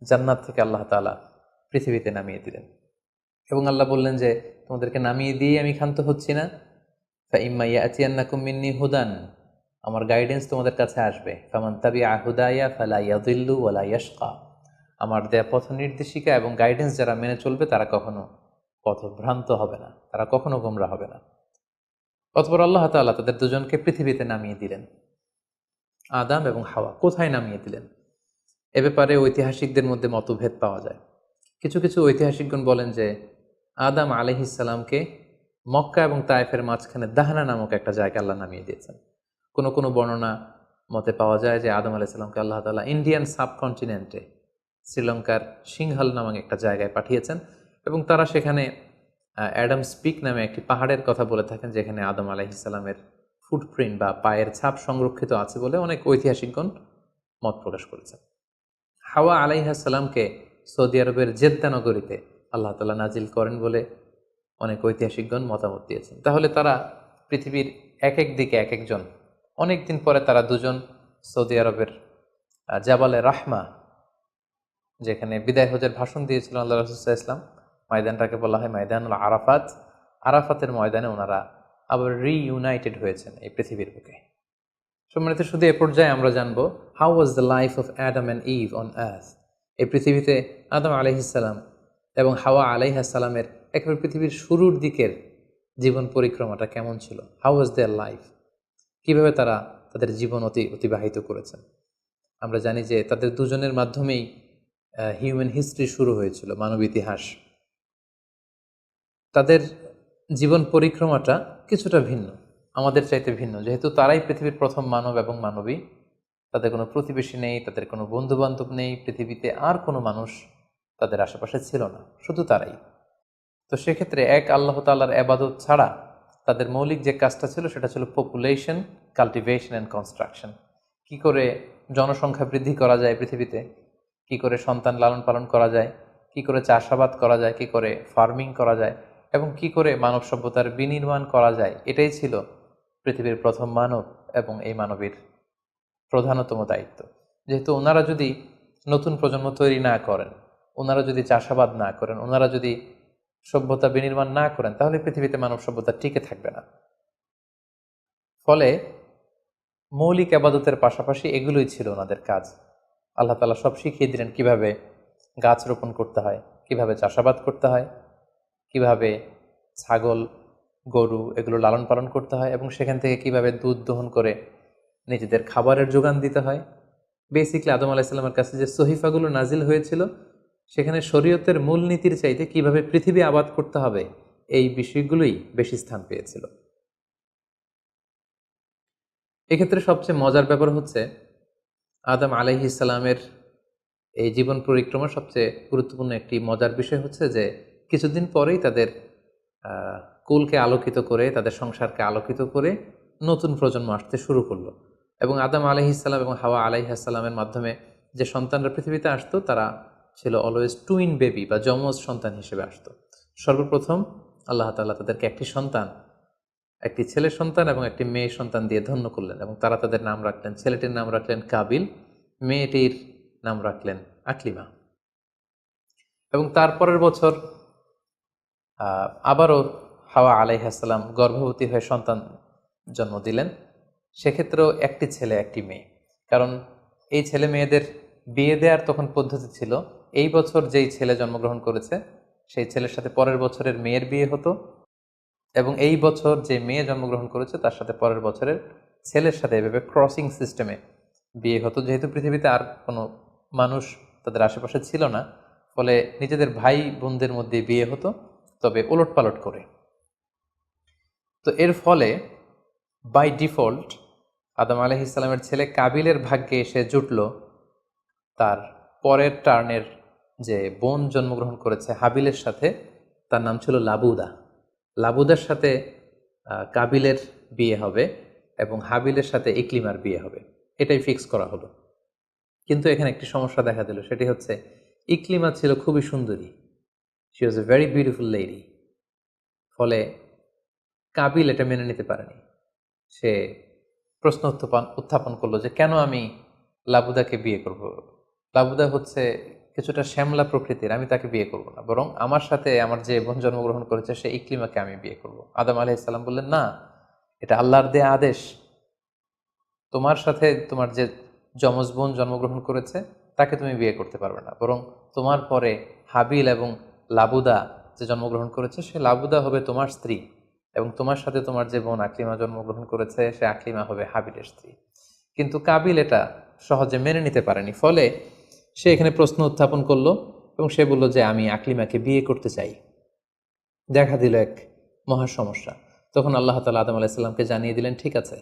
জান্নাত থেকে আল্লাহ তাআলা পৃথিবীতে নামিয়ে দিলেন এবং আল্লাহ বললেন যে তোমাদেরকে নামিয়ে দিয়ে আমি ক্ষান্ত হচ্ছি না। ফাইম্মা ইয়াতিয়ান্নাকুম মিন্নি হুদান, আমার গাইডেন্স তোমাদের কাছে আসবে। ফামান তাবিআ হুদায়া ফালা ইয়াযিল্লু ওয়ালা ইয়াশকা, আমার দেয়া পথ নির্দেশিকা এবং গাইডেন্স যারা মেনে চলবে তারা কখনো পথভ্রান্ত হবে না, তারা কখনো গোমরা হবে না। অতঃপর আল্লাহ তাআলা তাদের দুজনকে পৃথিবীতে নামিয়ে দিলেন। আদম এবং হাওয়া কোথায় নামিয়ে দিলেন, এ ব্যাপারে ঐতিহাসিকদের মধ্যে মতভেদ পাওয়া যায়। কিছু কিছু ঐতিহাসিকগণ বলেন যে আদম আলাইহিস সালামকে মক্কা এবং তায়েফের মাঝখানে দাহনা নামক একটা জায়গা আল্লাহ নামিয়ে দিয়েছেন। কোনো কোনো বর্ণনা মতে পাওয়া যায় যে আদম আলাইহিস সালামকে আল্লাহ তাআলা ইন্ডিয়ান সাবকন্টিনেন্টে শ্রীলঙ্কার সিংহাল নামক একটা জায়গায় পাঠিয়েছেন এবং তারা সেখানে অ্যাডামস পিক নামে একটি পাহাড়ের কথা বলে থাকেন, যেখানে আদম আলাইহিস সালামের ফুটপ্রিন্ট বা পায়ের ছাপ সংরক্ষিত আছে বলে অনেক ঐতিহাসিকগণ মত প্রকাশ করেছেন। হাওয়া আলাইহিস সালামকে সৌদি আরবের জেদ্দা নগরীতে আল্লাহ তাআলা নাজিল করেন বলে অনেক ঐতিহাসিকগণ মতামত দিয়েছেন। তাহলে তারা পৃথিবীর এক এক দিকে এক একজন, অনেক দিন পরে তারা দুজন সৌদি আরবের জাবালে রাহমা, যেখানে বিদায় হজের ভাষণ দিয়েছিলেন আল্লাহ রাসূল সাল্লাল্লাহু আলাইহি ওয়াসাল্লাম, ময়দানটাকে বলা হয় ময়দানুল আরাফাত, আরাফাতের ময়দানে ওনারা আবার রিইউনাইটেড হয়েছেন এই পৃথিবীর বুকে। সম্মানিত, শুধু এ পর্যায়ে আমরা জানবো how was the life of Adam and Eve on earth. এই পৃথিবীতে আদম আলাইহিস সালাম এবং হাওয়া আলাইহিস সালামের একেবারে পৃথিবীর শুরুর দিকের জীবন পরিক্রমাটা কেমন ছিল, হাউ ওয়াজ দেয়ার লাইফ, কীভাবে তারা তাদের জীবন অতিবাহিত করেছেন। আমরা জানি যে তাদের দুজনের মাধ্যমেই হিউম্যান হিস্ট্রি শুরু হয়েছিল, মানব ইতিহাস। তাদের জীবন পরিক্রমাটা কিছুটা ভিন্ন, আমাদের চাইতে ভিন্ন, যেহেতু তারাই পৃথিবীর প্রথম মানব এবং মানবী। তাদের কোনো প্রতিবেশী নেই, তাদের কোনো বন্ধুবান্ধব নেই, পৃথিবীতে আর কোনো মানুষ তাদের আশেপাশে ছিল না, শুধু তারাই। তো সেক্ষেত্রে এক আল্লাহ তাআলার ইবাদত ছাড়া তাদের মৌলিক যে কাজটা ছিল সেটা ছিল পপুলেশন, কাল্টিভেশন অ্যান্ড কনস্ট্রাকশন। কি করে জনসংখ্যা বৃদ্ধি করা যায় পৃথিবীতে, কি করে সন্তান লালন পালন করা যায়, কি করে চাষাবাদ করা যায়, কি করে ফার্মিং করা যায় এবং কি করে মানব সভ্যতার বিনির্মাণ করা যায়, এটাই ছিল পৃথিবীর প্রথম মানব এবং এই মানবীর প্রধানতম দায়িত্ব। যেহেতু ওনারা যদি নতুন প্রজন্ম তৈরি না করেন, ওনারা যদি চাষাবাদ না করেন, ওনারা যদি সভ্যতা বিনির্মাণ না করেন, তাহলে পৃথিবীতে মানব সভ্যতা টিকে থাকবে না। ফলে মৌলিক ইবাদতের পাশাপাশি এগুলোই ছিল ওনাদের কাজ। আল্লাহ তাআলা সব শিখিয়ে দিলেন কিভাবে গাছ রোপণ করতে হয়, কিভাবে চাষাবাদ করতে হয়, কিভাবে ছাগল গরু এগুলো লালন পালন করতে হয় এবং সেখান থেকে কিভাবে দুধ দহন করে নিজেদের খাবারের যোগান দিতে হয়, বেসিকলি আদম আলাইসাল্লামের কাছে যে সহিফাগুলো নাজিল হয়েছিল সেখানে শরীয়তের মূলনীতির চাইতে কিভাবে পৃথিবী আবাদ করতে হবে এই বিষয়গুলোই বেশি স্থান পেয়েছিল। এক্ষেত্রে সবচেয়ে মজার ব্যাপার হচ্ছে আদম আলাইহিস সালামের এই জীবন পরিক্রমার সবচেয়ে গুরুত্বপূর্ণ একটি মজার বিষয় হচ্ছে যে কিছুদিন পরেই তাদের কুলকে আলোকিত করে, তাদের সংসারকে আলোকিত করে নতুন প্রজন্ম আসতে শুরু করলো। এবং আদম আলাইহিসসালাম এবং হাওয়া আলাইহিসসালামের মাধ্যমে যে সন্তানরা পৃথিবীতে আসতো তারা ছিল অলওয়েজ টুইন বেবি বা যমজ সন্তান হিসেবে আসতো। সর্বপ্রথম আল্লাহ তাআলা তাদেরকে একটি সন্তান, একটি ছেলে সন্তান এবং একটি মেয়ে সন্তান দিয়ে ধন্য করলেন এবং তারা তাদের নাম রাখলেন, ছেলেটির নাম রাখলেন কাবিল, মেয়েটির নাম রাখলেন আকলিমা। এবং তারপরের বছর আবারও হাওয়া আলাইহিসসালাম গর্ভবতী হয়ে সন্তান জন্ম দিলেন। সেক্ষেত্রেও একটি ছেলে একটি মেয়ে, কারণ এই ছেলে মেয়েদের বিয়ে দেওয়ার তখন পদ্ধতি ছিল এই বছর যেই ছেলে জন্মগ্রহণ করেছে সেই ছেলের সাথে পরের বছরের মেয়ের বিয়ে হতো, এবং এই বছর যে মেয়ে জন্মগ্রহণ করেছে তার সাথে পরের বছরের ছেলের সাথে এভাবে ক্রসিং সিস্টেমে বিয়ে হতো। যেহেতু পৃথিবীতে আর কোনো মানুষ তাদের আশেপাশে ছিল না, ফলে নিজেদের ভাই বোনদের মধ্যে বিয়ে হতো, তবে ওলটপালট করে। তো এর ফলে বাই ডিফল্ট আদম আলাইহিসসালামের ছেলে কাবিলের ভাগ্যে এসে জুটল তার পরের টার্নের যে বোন জন্মগ্রহণ করেছে হাবিলের সাথে, তার নাম ছিল লাবুদা। লাবুদার সাথে কাবিলের বিয়ে হবে এবং হাবিলের সাথে ইকলিমার বিয়ে হবে, এটাই ফিক্স করা হলো। কিন্তু এখানে একটি সমস্যা দেখা দিল, সেটি হচ্ছে ইকলিমা ছিল খুবই সুন্দরী, she was a very beautiful lady. ফলে কাবিল এটা মেনে নিতে পারেনি। সে প্রশ্ন উত্থাপন করলো যে কেন আমি লাবুদাকে বিয়ে করব? লাবুদা হচ্ছে কিছুটা শ্যামলা প্রকৃতির, আমি তাকে বিয়ে করব না, বরং আমার সাথে আমার যে বোন জন্মগ্রহণ করেছে সে ইকলিমাকে আমি বিয়ে করব। আদম আলাইহিসসালাম বললেন, না, এটা আল্লাহর দেয়া আদেশ। তোমার সাথে তোমার যে যমজ বোন জন্মগ্রহণ করেছে তাকে তুমি বিয়ে করতে পারবে না, বরং তোমার পরে হাবিল এবং লাবুদা যে জন্মগ্রহণ করেছে সে লাবুদা হবে তোমার স্ত্রী, এবং তোমার সাথে তোমার যে বোন আকলিমা জন্মগ্রহণ করেছে সে আকলিমা হবে হাবিলের স্ত্রী। কিন্তু কাবিল এটা সহজে মেনে নিতে পারেনি, ফলে সে এখানে প্রশ্ন উত্থাপন করলো এবং সে বলল যে আমি আকলিমাকে বিয়ে করতে চাই। দেখা দিল এক মহা সমস্যা। তখন আল্লাহ তাআলা আদম আলাইহিসসালামকে জানিয়ে দিলেন, ঠিক আছে,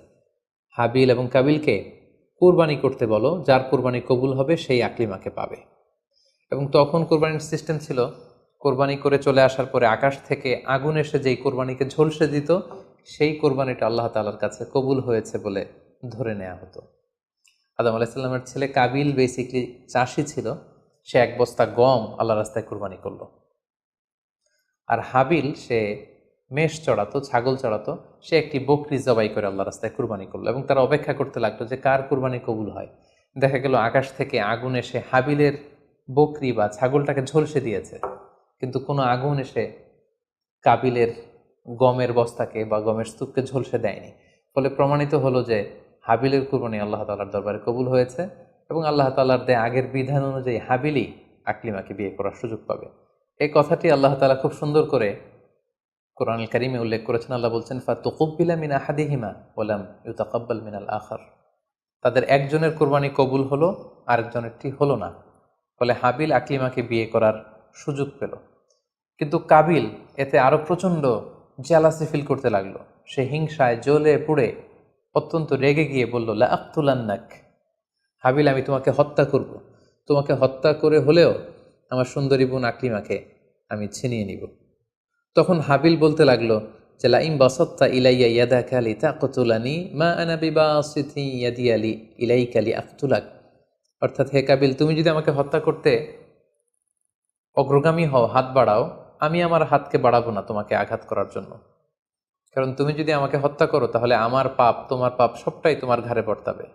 হাবিল এবং কাবিলকে কুরবানি করতে বলো, যার কুরবানি কবুল হবে সেই আকলিমাকে পাবে। এবং তখন কোরবানির সিস্টেম ছিল কোরবানি করে চলে আসার পরে আকাশ থেকে আগুন এসে যেই কোরবানিকে ঝলসে দিত সেই কোরবানিটা আল্লাহ তাআলার কাছে কবুল হয়েছে বলে ধরে নেওয়া হতো। আদম আলাইহিসসালামের ছেলে কাবিল বেসিকলি চাষি ছিল, সে এক বস্তা গম আল্লাহ রাস্তায় কোরবানি করলো। আর হাবিল সে মেষ চড়াতো, ছাগল চড়াতো, সে একটি বকরি জবাই করে আল্লাহ রাস্তায় কুরবানি করলো এবং তারা অপেক্ষা করতে লাগলো যে কার কুরবানি কবুল হয়। দেখা গেল আকাশ থেকে আগুন এসে হাবিলের বকরি বা ছাগলটাকে ঝলসে দিয়েছে, কিন্তু কোনো আগুন এসে কাবিলের গমের বস্তাকে বা গমের স্তূপকে ঝলসে দেয়নি। ফলে প্রমাণিত হলো যে হাবিলের কুরবানি আল্লাহ তাআলার দরবারে কবুল হয়েছে এবং আল্লাহ তাআলার দেয়া আগের বিধান অনুযায়ী হাবিলই আকলিমাকে বিয়ে করার সুযোগ পাবে। এই কথাটি আল্লাহ তাআলা খুব সুন্দর করে কোরআনুল কারীমে উল্লেখ করেছেন। আল্লাহ বলছেন, ফাতুকুব্বিলা মিন আহাদিহিমা ওয়া লাম ইউতাকাব্বাল মিনাল আখার। তাদের একজনের কোরবানি কবুল হলো, আরেকজনেরটি হলো না। ফলে হাবিল আকলিমাকে বিয়ে করার সুযোগ পেল। কিন্তু কাবিল এতে আরো প্রচণ্ড জেলাসি ফিল করতে লাগলো। সে হিংসায় জ্বলে পুড়ে অত্যন্ত রেগে গিয়ে বলল, লা আক্তুলান্নাক, হাবিল আমি তোমাকে হত্যা করব, তোমাকে হত্যা করে হলেও আমার সুন্দরী বোন আকলিমাকে আমি ছিনিয়ে নিব। তখন হাবিল বলতে লাগলো যে লাইম বাসাত্তা ইলাইয়া ইয়াদাকা লিতাকতুলানি মা আনা বিবাসিতি ইয়াদি আলি ইলাইকা লিআকতুলাক। অর্থাৎ, হে কাবিল, তুমি যদি আমাকে হত্যা করতে অগ্রগামী হও, হাত বাড়াও, আমি আমার হাতকে বাড়াবো না তোমাকে আঘাত করার জন্য। কারণ তুমি যদি আমাকে হত্যা করো তাহলে আমার পাপ, তোমার পাপ সবটাই তোমার ঘাড়ে বর্তাবে,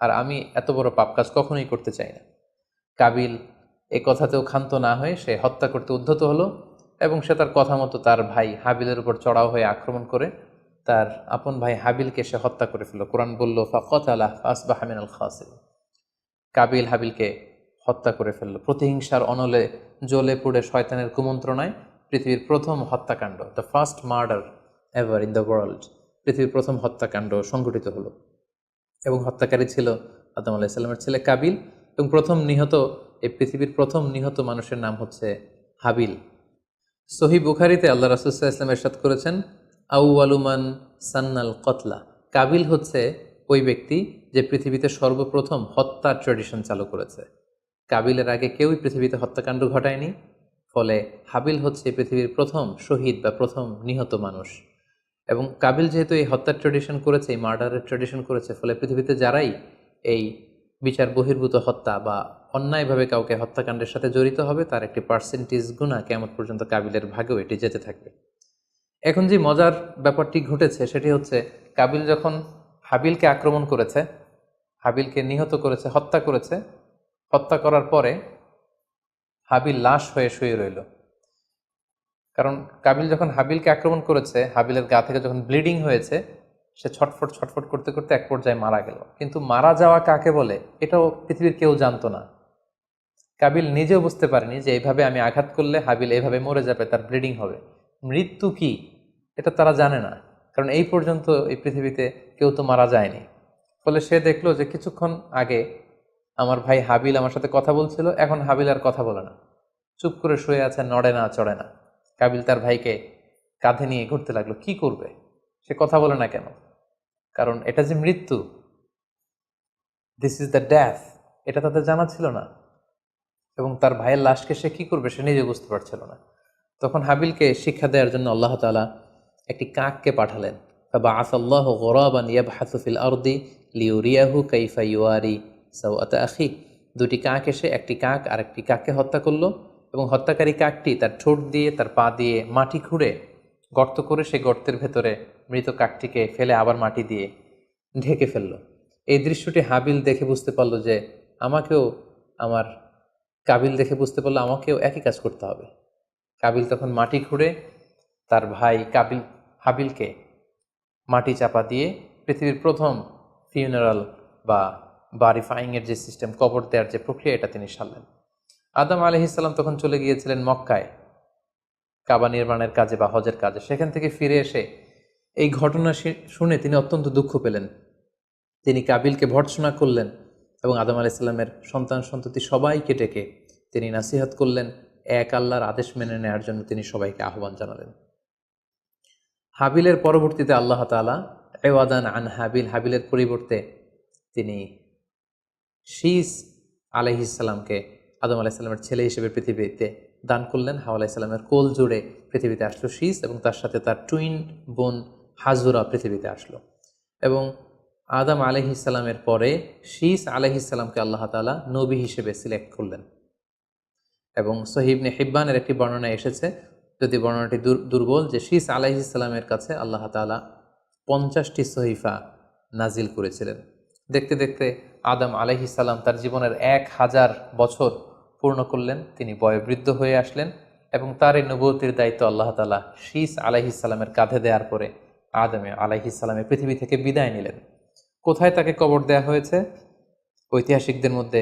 আর আমি এত বড় পাপ কাজ কখনোই করতে চাই না। কাবিল এ কথাতেও ক্ষান্ত না হয়ে সে হত্যা করতে উদ্ধত হলো এবং সে তার কথা মতো তার ভাই হাবিলের উপর চড়াও হয়ে আক্রমণ করে তার আপন ভাই হাবিলকে সে হত্যা করে ফেলল। কোরআন বলল, ফাকাতালা ফাসবাহা মিনাল খাসিরিন। কাবিল হাবিলকে হত্যা করে ফেলল। প্রতিহিংসার অনলে জ্বলে পুড়ে শয়তানের কুমন্ত্রণায় পৃথিবীর প্রথম হত্যাকাণ্ড, the first murder ever in the world, পৃথিবীর প্রথম হত্যাকাণ্ড সংঘটিত হলো এবং হত্যাকারী ছিল আদম আলাইহিসসালামের ছেলে কাবিল, এবং এই পৃথিবীর প্রথম নিহত মানুষের নাম হচ্ছে হাবিল। সহিহ বুখারীতে আল্লাহ রাসূল সাল্লাল্লাহু আলাইহি ওয়াসাল্লাম ইরশাদ করেছেন, আউয়ালু মান সান্নাল কতলা। কাবিল হচ্ছে ওই ব্যক্তি যে পৃথিবীতে সর্বপ্রথম হত্যার ট্র্যাডিশন চালু করেছে। কাবিলের আগে কেউই পৃথিবীতে হত্যাকাণ্ড ঘটায়নি, ফলে হাবিল হচ্ছে পৃথিবীর প্রথম শহীদ বা প্রথম নিহত মানুষ। এবং কাবিল যেহেতু এই হত্যার ট্র্যাডিশন করেছে, এই মার্ডারের ট্র্যাডিশন করেছে, ফলে পৃথিবীতে যারাই এই বিচার বহির্ভূত হত্যা বা অন্যায়ভাবে কাউকে হত্যাকাণ্ডের সাথে জড়িত হবে, তার একটি পার্সেন্টেজ গুণা কিয়ামত পর্যন্ত কাবিলের ভাগেও এটি যেতে থাকবে। এখন যে মজার ব্যাপারটি ঘটেছে সেটি হচ্ছে, কাবিল যখন হাবিলকে আক্রমণ করেছে, হাবিলকে নিহত করেছে, হত্যা করার পরে হাবিল লাশ হয়ে শুয়ে রইল। কারণ কাবিল যখন হাবিলকে আক্রমণ করেছে, হাবিলের গা থেকে যখন ব্লিডিং হয়েছে, সে ছটফট করতে করতে এক পর্যায়ে মারা গেল। কিন্তু মারা যাওয়া কাকে বলে এটাও পৃথিবীর কেউ জানতো না। কাবিল নিজেও বুঝতে পারেনি যে এইভাবে আমি আঘাত করলে হাবিল এইভাবে মরে যাবে, তার ব্লিডিং হবে। মৃত্যু কি এটা তারা জানে না, কারণ এই পর্যন্ত এই পৃথিবীতে কেউ তো মারা যায়নি। ফলে সে দেখলো যে কিছুক্ষণ আগে আমার ভাই হাবিল আমার সাথে কথা বলছিল, এখন হাবিল আর কথা বলে না, চুপ করে শুয়ে আছে, নড়ে না চড়ে না। কাবিল তার ভাইকে কাঁধে নিয়ে ঘুরতে লাগলো। কি করবে? সে কথা বলে না কেন? কারণ এটা যে মৃত্যু, দিস ইজ দ্য ডেথ, এটা তাদের জানা ছিল না। এবং তার ভাইয়ের লাশকে সে কি করবে সে নিজে বুঝতে পারছিল না। তখন হাবিলকে শিক্ষা দেওয়ার জন্য আল্লাহ তাআলা একটি কাককে পাঠালেন। ফাবাআসাল্লাহু গুরাবান ইয়াবহাসু ফিল আরদি লিউরিয়াহু কাইফা ইউয়ারি সাওআতা আখি। দুটি কাক এসে একটি কাক আর একটি কাককে হত্যা করলো, এবং হত্যাকারী কাকটি তার ঠোঁট দিয়ে তার পা দিয়ে মাটি খুঁড়ে গর্ত করে সেই গর্তের ভেতরে মৃত কাকটিকে ফেলে আবার মাটি দিয়ে ঢেকে ফেলল। এই দৃশ্যটি হাবিল দেখে বুঝতে পারলো যে আমার কাবিল দেখে বুঝতে পারলো আমাকেও একই কাজ করতে হবে। কাবিল তখন মাটি খুঁড়ে তার ভাই হাবিলকে মাটি চাপা দিয়ে পৃথিবীর প্রথম ফিউনারাল বা বারিফাইংয়ের যে সিস্টেম, কবর দেওয়ার যে প্রক্রিয়া, এটা তিনি সারলেন। আদম আলাইহিস সালাম তখন চলে গিয়েছিলেন মক্কায় কাবা নির্মাণের কাজে বা হজের কাজে। সেখান থেকে ফিরে এসে এই ঘটনা শুনে তিনি অত্যন্ত দুঃখ পেলেন। তিনি কাবিলকে ভর্ৎসনা করলেন এবং আদম আলাইহিস সালামের সন্তান সন্ততি সবাইকে ডেকে তিনি নাসিহত করলেন, এক আল্লাহর আদেশ মেনে নেওয়ার জন্য তিনি সবাইকে আহ্বান জানালেন। হাবিলের পরবর্তীতে আল্লাহ তাআলা এওয়াদান আন হাবিলের পরিবর্তে তিনি শীস আলাইহিস সালামকে আদম আলাইহিস সালামের ছেলে হিসেবে পৃথিবীতে দান করলেন। হাওয়া আলাইহিস সালামের কোল জুড়ে পৃথিবীতে আসলো শীস, এবং তার সাথে তার টুইন বোন হাজুরা পৃথিবীতে আসলো। এবং আদম আলাইহিস সালামের পরে শীস আলাইহিস সালামকে আল্লাহ তাআলা নবী হিসেবে সিলেক্ট করলেন। এবং সহিহ ইবনে হিব্বানের একটি বর্ণনা এসেছে, যদি বর্ণনাটি দুর্বল, যে শীস আলাইহিস সালামের কাছে আল্লাহ তাআলা 50টি সহিফা নাজিল করেছিলেন। দেখতে দেখতে আদম আলাইহিস সালাম তার জীবনের 1000 বছর পূর্ণ করলেন। তিনি বয়োবৃদ্ধ হয়ে আসলেন এবং তার এই নবুয়তির দায়িত্ব আল্লাহ তাআলা শীস আলাইহিস সালামের কাঁধে দেওয়ার পরে আদম আলাইহিস সালামের পৃথিবী থেকে বিদায় নিলেন। কোথায় তাকে কবর দেওয়া হয়েছে? ঐতিহাসিকদের মধ্যে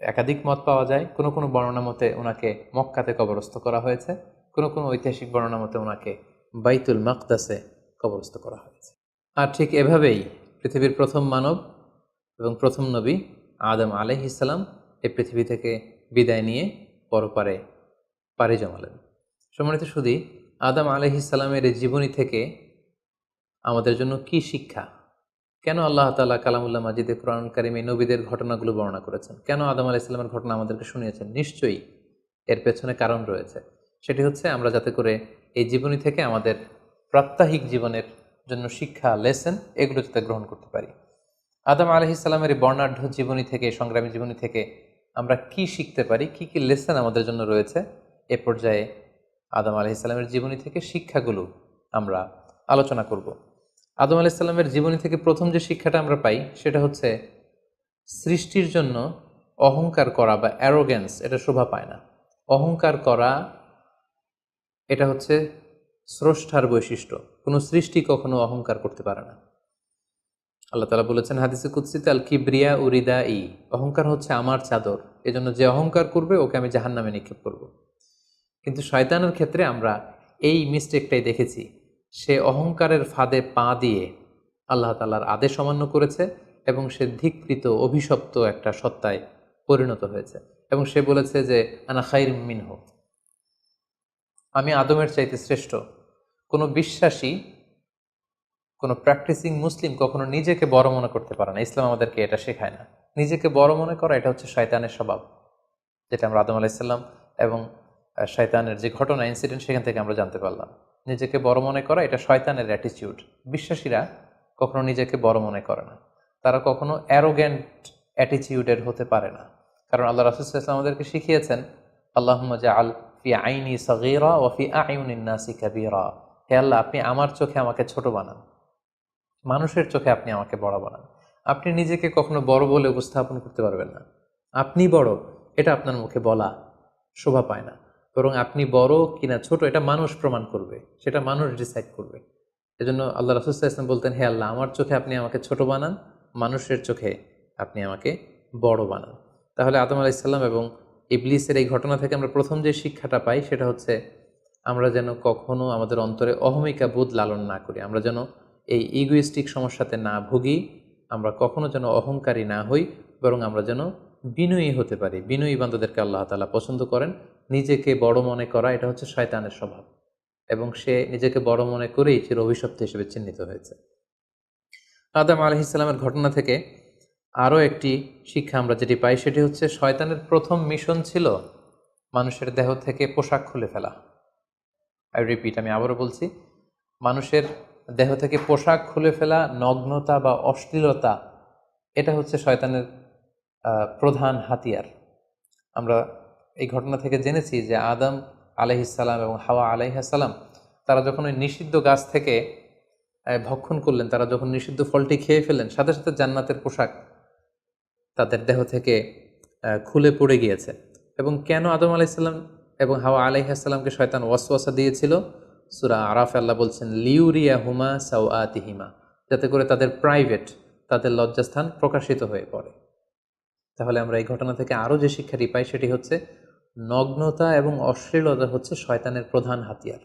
একাধিক মত পাওয়া যায়। কোনো কোনো বর্ণনা মতে ওনাকে মক্কাতে কবরস্থ করা হয়েছে, কোনো কোনো ঐতিহাসিক বর্ণনা মতে ওনাকে বাইতুল মাকদাসে কবরস্থ করা হয়েছে। আর ঠিক এভাবেই পৃথিবীর প্রথম মানব এবং প্রথম নবী আদম আলাইহিস সালাম এই পৃথিবী থেকে বিদায় নিয়ে পরপারে পাড়ি জমালেন। সম্মানিত সুধী, আদম আলাইহিস সালামের এই জীবনী থেকে আমাদের জন্য কি শিক্ষা? কেন আল্লাহ তাআলা কালামুল্লাহ মাজিদে কোরআনুল কারীমে নবীদের ঘটনাগুলো বর্ণনা করেছেন? কেন আদম আলাইহিস সালামের ঘটনা আমাদেরকে শুনিয়েছেন? নিশ্চয়ই এর পেছনে কারণ রয়েছে। সেটি হচ্ছে আমরা যাতে করে এই জীবনী থেকে আমাদের প্রাত্যহিক জীবনের জন্য শিক্ষা, লেসন, এগুলো যাতে গ্রহণ করতে পারি। আদম আলাইহিস সালামের এই বর্ণাঢ্য জীবনী থেকে, সংগ্রামী জীবনী থেকে আমরা কি শিখতে পারি, কি কি লেসন আমাদের জন্য রয়েছে, এ পর্যায়ে আদম আলাইহিস সালামের জীবনী থেকে শিক্ষাগুলো আমরা আলোচনা করব। আদম আলাইহিস সালামের জীবনী থেকে প্রথম যে শিক্ষাটা আমরা পাই সেটা হচ্ছে সৃষ্টির জন্য অহংকার করা বা অ্যারোগ্যান্স এটা শোভা পায় না। অহংকার করা এটা হচ্ছে স্রষ্টার বৈশিষ্ট্য। কোনো সৃষ্টি কখনো অহংকার করতে পারে না। আল্লাহ তাআলা বলেছেন হাদিসে কুদসিতে, আল কিবরিয়া উরিদা ই, অহংকার হচ্ছে আমার চাদর, এজন্য যে অহংকার করবে ওকে আমি জাহান্নামে নিক্ষেপ করব। কিন্তু শয়তানের ক্ষেত্রে আমরা এই মিস্টেকটাই দেখেছি। সে অহংকারের ফাঁদে পা দিয়ে আল্লাহ তাআলার আদেশ অমান্য করেছে এবং সে ধিকৃত অভিশপ্ত একটা সত্তায় পরিণত হয়েছে। এবং সে বলেছে যে আনা খাইর মিনহ, আমি আদমের চাইতে শ্রেষ্ঠ। কোনো বিশ্বাসী, কোনো প্র্যাকটিসিং মুসলিম কখনো নিজেকে বড় মনে করতে পারে না। ইসলাম আমাদেরকে এটা শেখায় না। নিজেকে বড় মনে করা এটা হচ্ছে শয়তানের স্বভাব, যেটা আমরা আদম আলাইসাল্লাম এবং শয়তানের যে ঘটনা, ইনসিডেন্ট, সেখান থেকে আমরা জানতে পারলাম। নিজেকে বড় মনে করা এটা শয়তানের অ্যাটিটিউড। বিশ্বাসীরা কখনো নিজেকে বড় মনে করে না, তারা কখনো অ্যারোগ্যান্ট অ্যাটিটিউডের হতে পারে না। কারণ আল্লাহ রাসূল সাল্লাল্লাহু আলাইহি ওয়াসাল্লাম আমাদেরকে শিখিয়েছেন, আল্লাহুম্মা জাআল ফি আইনি সাগীরা ওয়া ফি আ'ইউনিন নাসি কাবীরা, হে আল্লাহ, আপনি আমার চোখে আমাকে ছোট বানান, মানুষের চোখে আপনি আমাকে বড় বানান। আপনি নিজেকে কখনো বড় বলে উপস্থাপন করতে পারবেন না। আপনি বড় এটা আপনার মুখে বলা শোভা পায় না, বরং আপনি বড় কিনা ছোট এটা মানুষ প্রমাণ করবে, সেটা মানুষ ডিসাইড করবে। এজন্য আল্লাহ রাসূল সাল্লাল্লাহু আলাইহি ওয়াসাল্লাম বলতেন, হে আল্লাহ, আমার চোখে আপনি আমাকে ছোট বানান, মানুষের চোখে আপনি আমাকে বড় বানান। তাহলে আদম আলাইহিস সালাম এবং ইবলিসের এই ঘটনা থেকে আমরা প্রথম যে শিক্ষাটা পাই সেটা হচ্ছে আমরা যেন কখনো আমাদের অন্তরে অহমিকা বোধ লালন না করি, আমরা যেন এই ইগোইস্টিক সমস্যাতে না ভুগি, আমরা কখনো যেন অহংকারী না হই, বরং আমরা যেন বিনয়ী হতে পারি। বিনয়ী বান্দাদেরকে আল্লাহ তাআলা পছন্দ করেন। নিজেকে বড় মনে করা এটা হচ্ছে শয়তানের স্বভাব, এবং সে নিজেকে বড় মনে করেই চির অভিশপ্ত হিসেবে চিহ্নিত হয়েছে। আদম আলাইহিস সালামের ঘটনা থেকে আরও একটি শিক্ষা আমরা যেটি পাই সেটি হচ্ছে শয়তানের প্রথম মিশন ছিল মানুষের দেহ থেকে পোশাক খুলে ফেলা। আই রিপিট, আমি আবারও বলছি, মানুষের দেহ থেকে পোশাক খুলে ফেলা, নগ্নতা বা অশ্লীলতা, এটা হচ্ছে শয়তানের প্রধান হাতিয়ার। আমরা এই ঘটনা থেকে জেনেছি যে আদম আলাইহিসসালাম এবং হাওয়া আলাইহিসসালাম তারা যখন ওই নিষিদ্ধ গাছ থেকে ভক্ষণ করলেন, তারা যখন নিষিদ্ধ ফলটি খেয়ে ফেলেন, সাথে সাথে জান্নাতের পোশাক তাদের দেহ থেকে খুলে পড়ে গিয়েছে। এবং কেন আদম আলাইহিসসালাম এবং হাওয়া আলাইহিসসালামকে শয়তান ওয়াসওয়াসা দিয়েছিল? সূরা আরাফে আল্লাহ বলছেন, লিউরিয়াহুমা সাওআতিহিমা, যাতে করে তাদের প্রাইভেট, তাদের লজ্জাস্থান প্রকাশিত হয়ে পড়ে। তাহলে আমরা এই ঘটনা থেকে আরও যে শিক্ষাটি পাই সেটি হচ্ছে নগ্নতা এবং অশ্লীলতা হচ্ছে শয়তানের প্রধান হাতিয়ার।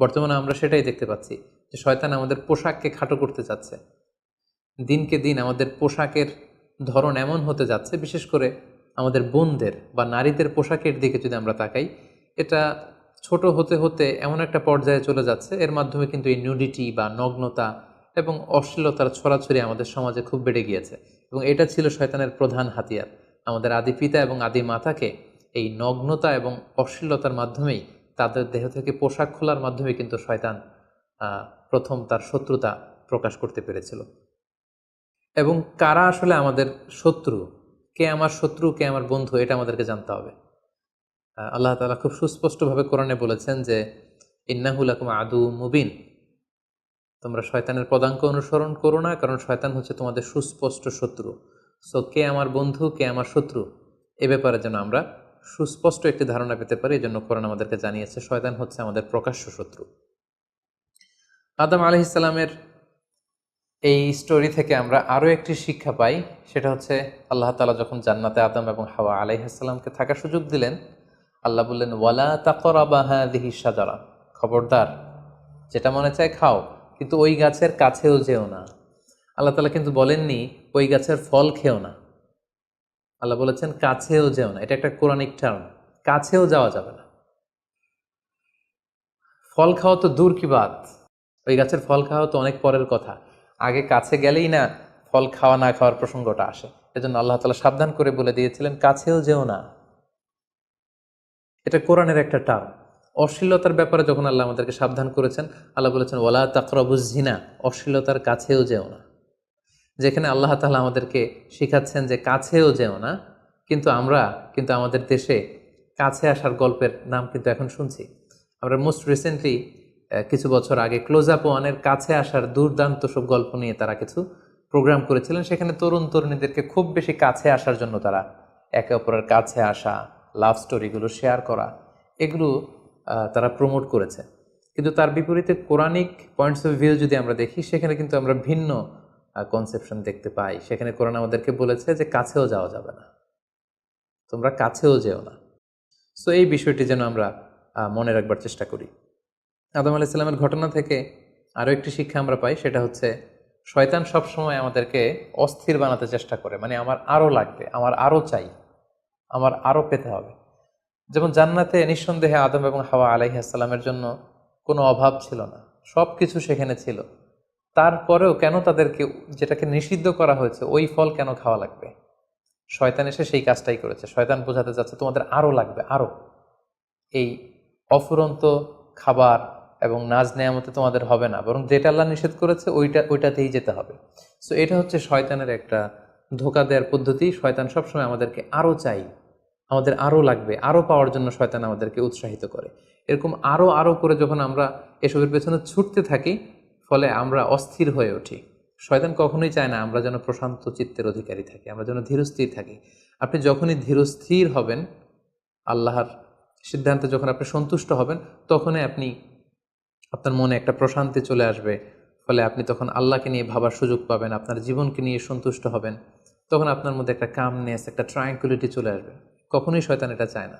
বর্তমানে আমরা সেটাই দেখতে পাচ্ছি যে শয়তান আমাদের পোশাককে খাটো করতে চাচ্ছে। দিনকে দিন আমাদের পোশাকের ধরন এমন হতে যাচ্ছে, বিশেষ করে আমাদের বোনদের বা নারীদের পোশাকের দিকে যদি আমরা তাকাই, এটা ছোট হতে হতে এমন একটা পর্যায়ে চলে যাচ্ছে, এর মাধ্যমে কিন্তু এই নিউডিটি বা নগ্নতা এবং অশ্লীলতার ছড়াছড়ি আমাদের সমাজে খুব বেড়ে গিয়েছে। এবং এটা ছিল শয়তানের প্রধান হাতিয়ার। আমাদের আদি পিতা এবং আদি মাতাকে এই নগ্নতা এবং অশ্লীলতার মাধ্যমেই, তাদের দেহ থেকে পোশাক খোলার মাধ্যমে কিন্তু শয়তান প্রথম তার শত্রুতা প্রকাশ করতে পেরেছিল। এবং কারা আসলে আমাদের শত্রু, কে আমার শত্রু, কে আমার বন্ধু, এটা আমাদেরকে জানতে হবে। আল্লাহ তাআলা খুব সুস্পষ্টভাবে কোরআনে বলেছেন যে ইন্নাহু লাকুম আদু মুবিন, তোমরা শয়তানের পদাঙ্ক অনুসরণ করো না, কারণ শয়তান হচ্ছে তোমাদের সুস্পষ্ট শত্রু। সো কে আমার বন্ধু, কে আমার শত্রু, এ ব্যাপারে যেন আমরা সুস্পষ্ট একটি ধারণা পেতে পারি, এই জন্য কোরআন আমাদেরকে জানিয়েছে শয়তান হচ্ছে আমাদের প্রকাশ্য শত্রু। আদম আলাইহিস সালামের এই স্টোরি থেকে আমরা আরও একটি শিক্ষা পাই, সেটা হচ্ছে আল্লাহ তাআলা যখন জান্নাতে আদম এবং হাওয়া আলাইহিস সালামকে থাকার সুযোগ দিলেন, আল্লাহ বললেন, ওয়ালা তাকরাবা হাযিহি শাজারা, খবরদার, যেটা মনে চায় খাও, কিন্তু ওই গাছের কাছেও যেও না। আল্লাহ তাআলা কিন্তু বলেননি ওই গাছের ফল খেও না, আল্লাহ বলেছেন কাছেও যেও না। এটা একটা কোরআনিক টার্ম, কাছেও যাওয়া যাবে না। ফল খাওয়া তো দূর কি বাত, ওই গাছের ফল খাওয়া তো অনেক পরের কথা, আগে কাছে গেলেই না ফল খাওয়া না খাওয়ার প্রসঙ্গটা আসে। এজন্য আল্লাহ তাআলা সাবধান করে বলে দিয়েছিলেন কাছেও যেও না। এটা কোরআনের একটা টার্ম। অশ্লীলতার ব্যাপারে যখন আল্লাহ আমাদেরকে সাবধান করেছেন, আল্লাহ বলেছেন ওয়ালা তাকরাবুজ জিনা, অশ্লীলতার কাছেও যেও না। যেখানে আল্লাহ তাআলা আমাদেরকে শিখাচ্ছেন যে কাছেও যেও না, কিন্তু আমরা কিন্তু আমাদের দেশে কাছে আসার গল্পের নাম কিন্তু এখন শুনছি। আমরা মোস্ট রিসেন্টলি কিছু বছর আগে ক্লোজ আপ ওয়ানের কাছে আসার দুর্দান্ত সব গল্প নিয়ে তারা কিছু প্রোগ্রাম করেছিলেন। সেখানে তরুণ তরুণীদেরকে খুব বেশি কাছে আসার জন্য তারা একে অপরের কাছে আসা, লাভ স্টোরিগুলো শেয়ার করা, এগুলো তারা প্রমোট করেছে। কিন্তু তার বিপরীতে কোরআনিক পয়েন্টস অফ ভিউ যদি আমরা দেখি, সেখানে কিন্তু আমরা ভিন্ন কনসেপশন দেখতে পাই। সেখানে কোরআন আমাদেরকে বলেছে যে কাছেও যাওয়া যাবে না, তোমরা কাছেও যেও না। সো এই বিষয়টি যেন আমরা মনে রাখবার চেষ্টা করি। আদম আলাইহিস সালামের ঘটনা থেকে আরও একটি শিক্ষা আমরা পাই, সেটা হচ্ছে শয়তান সবসময় আমাদেরকে অস্থির বানাতে চেষ্টা করে, মানে আমার আরও লাগবে, আমার আরও চাই, আমার আরও পেতে হবে। যেমন জান্নাতে নিঃসন্দেহে আদম এবং হাওয়া আলাইহিস সালামের জন্য কোনো অভাব ছিল না, সব কিছু সেখানে ছিল। তারপরেও কেন তাদেরকে যেটাকে নিষিদ্ধ করা হয়েছে ওই ফল কেন খাওয়া লাগবে? শয়তান এসে সেই কাজটাই করেছে। শয়তান বোঝাতে চাচ্ছে তোমাদের আরও লাগবে, আরও। এই অফুরন্ত খাবার এবং নাজ নেয়ামতে তোমাদের হবে না, বরং যেটা আল্লাহ নিষেধ করেছে ওইটাতেই যেতে হবে। সো এটা হচ্ছে শয়তানের একটা ধোঁকা দেওয়ার পদ্ধতি। শয়তান সবসময় আমাদেরকে আরও চাই, আমাদের আরও লাগবে, আরও পাওয়ার জন্য শয়তান আমাদেরকে উৎসাহিত করে। এরকম আরও আরও করে যখন আমরা এসবের পেছনে ছুটতে থাকি, ফলে আমরা অস্থির হয়ে উঠি। শয়তান কখনোই চায় না আমরা যেন প্রশান্ত চিত্তের অধিকারী থাকি, আমরা যেন ধীরস্থির থাকি। আপনি যখনই ধীরস্থির হবেন, আল্লাহর সিদ্ধান্তে যখন আপনি সন্তুষ্ট হবেন, তখনই আপনার মনে একটা প্রশান্তি চলে আসবে। ফলে আপনি তখন আল্লাহকে নিয়ে ভাবার সুযোগ পাবেন, আপনার জীবনকে নিয়ে সন্তুষ্ট হবেন। তখন আপনার মধ্যে একটা কামনেস, একটা ট্রাঙ্কুইলিটি চলে আসবে। কখনোই শয়তান এটা চায় না,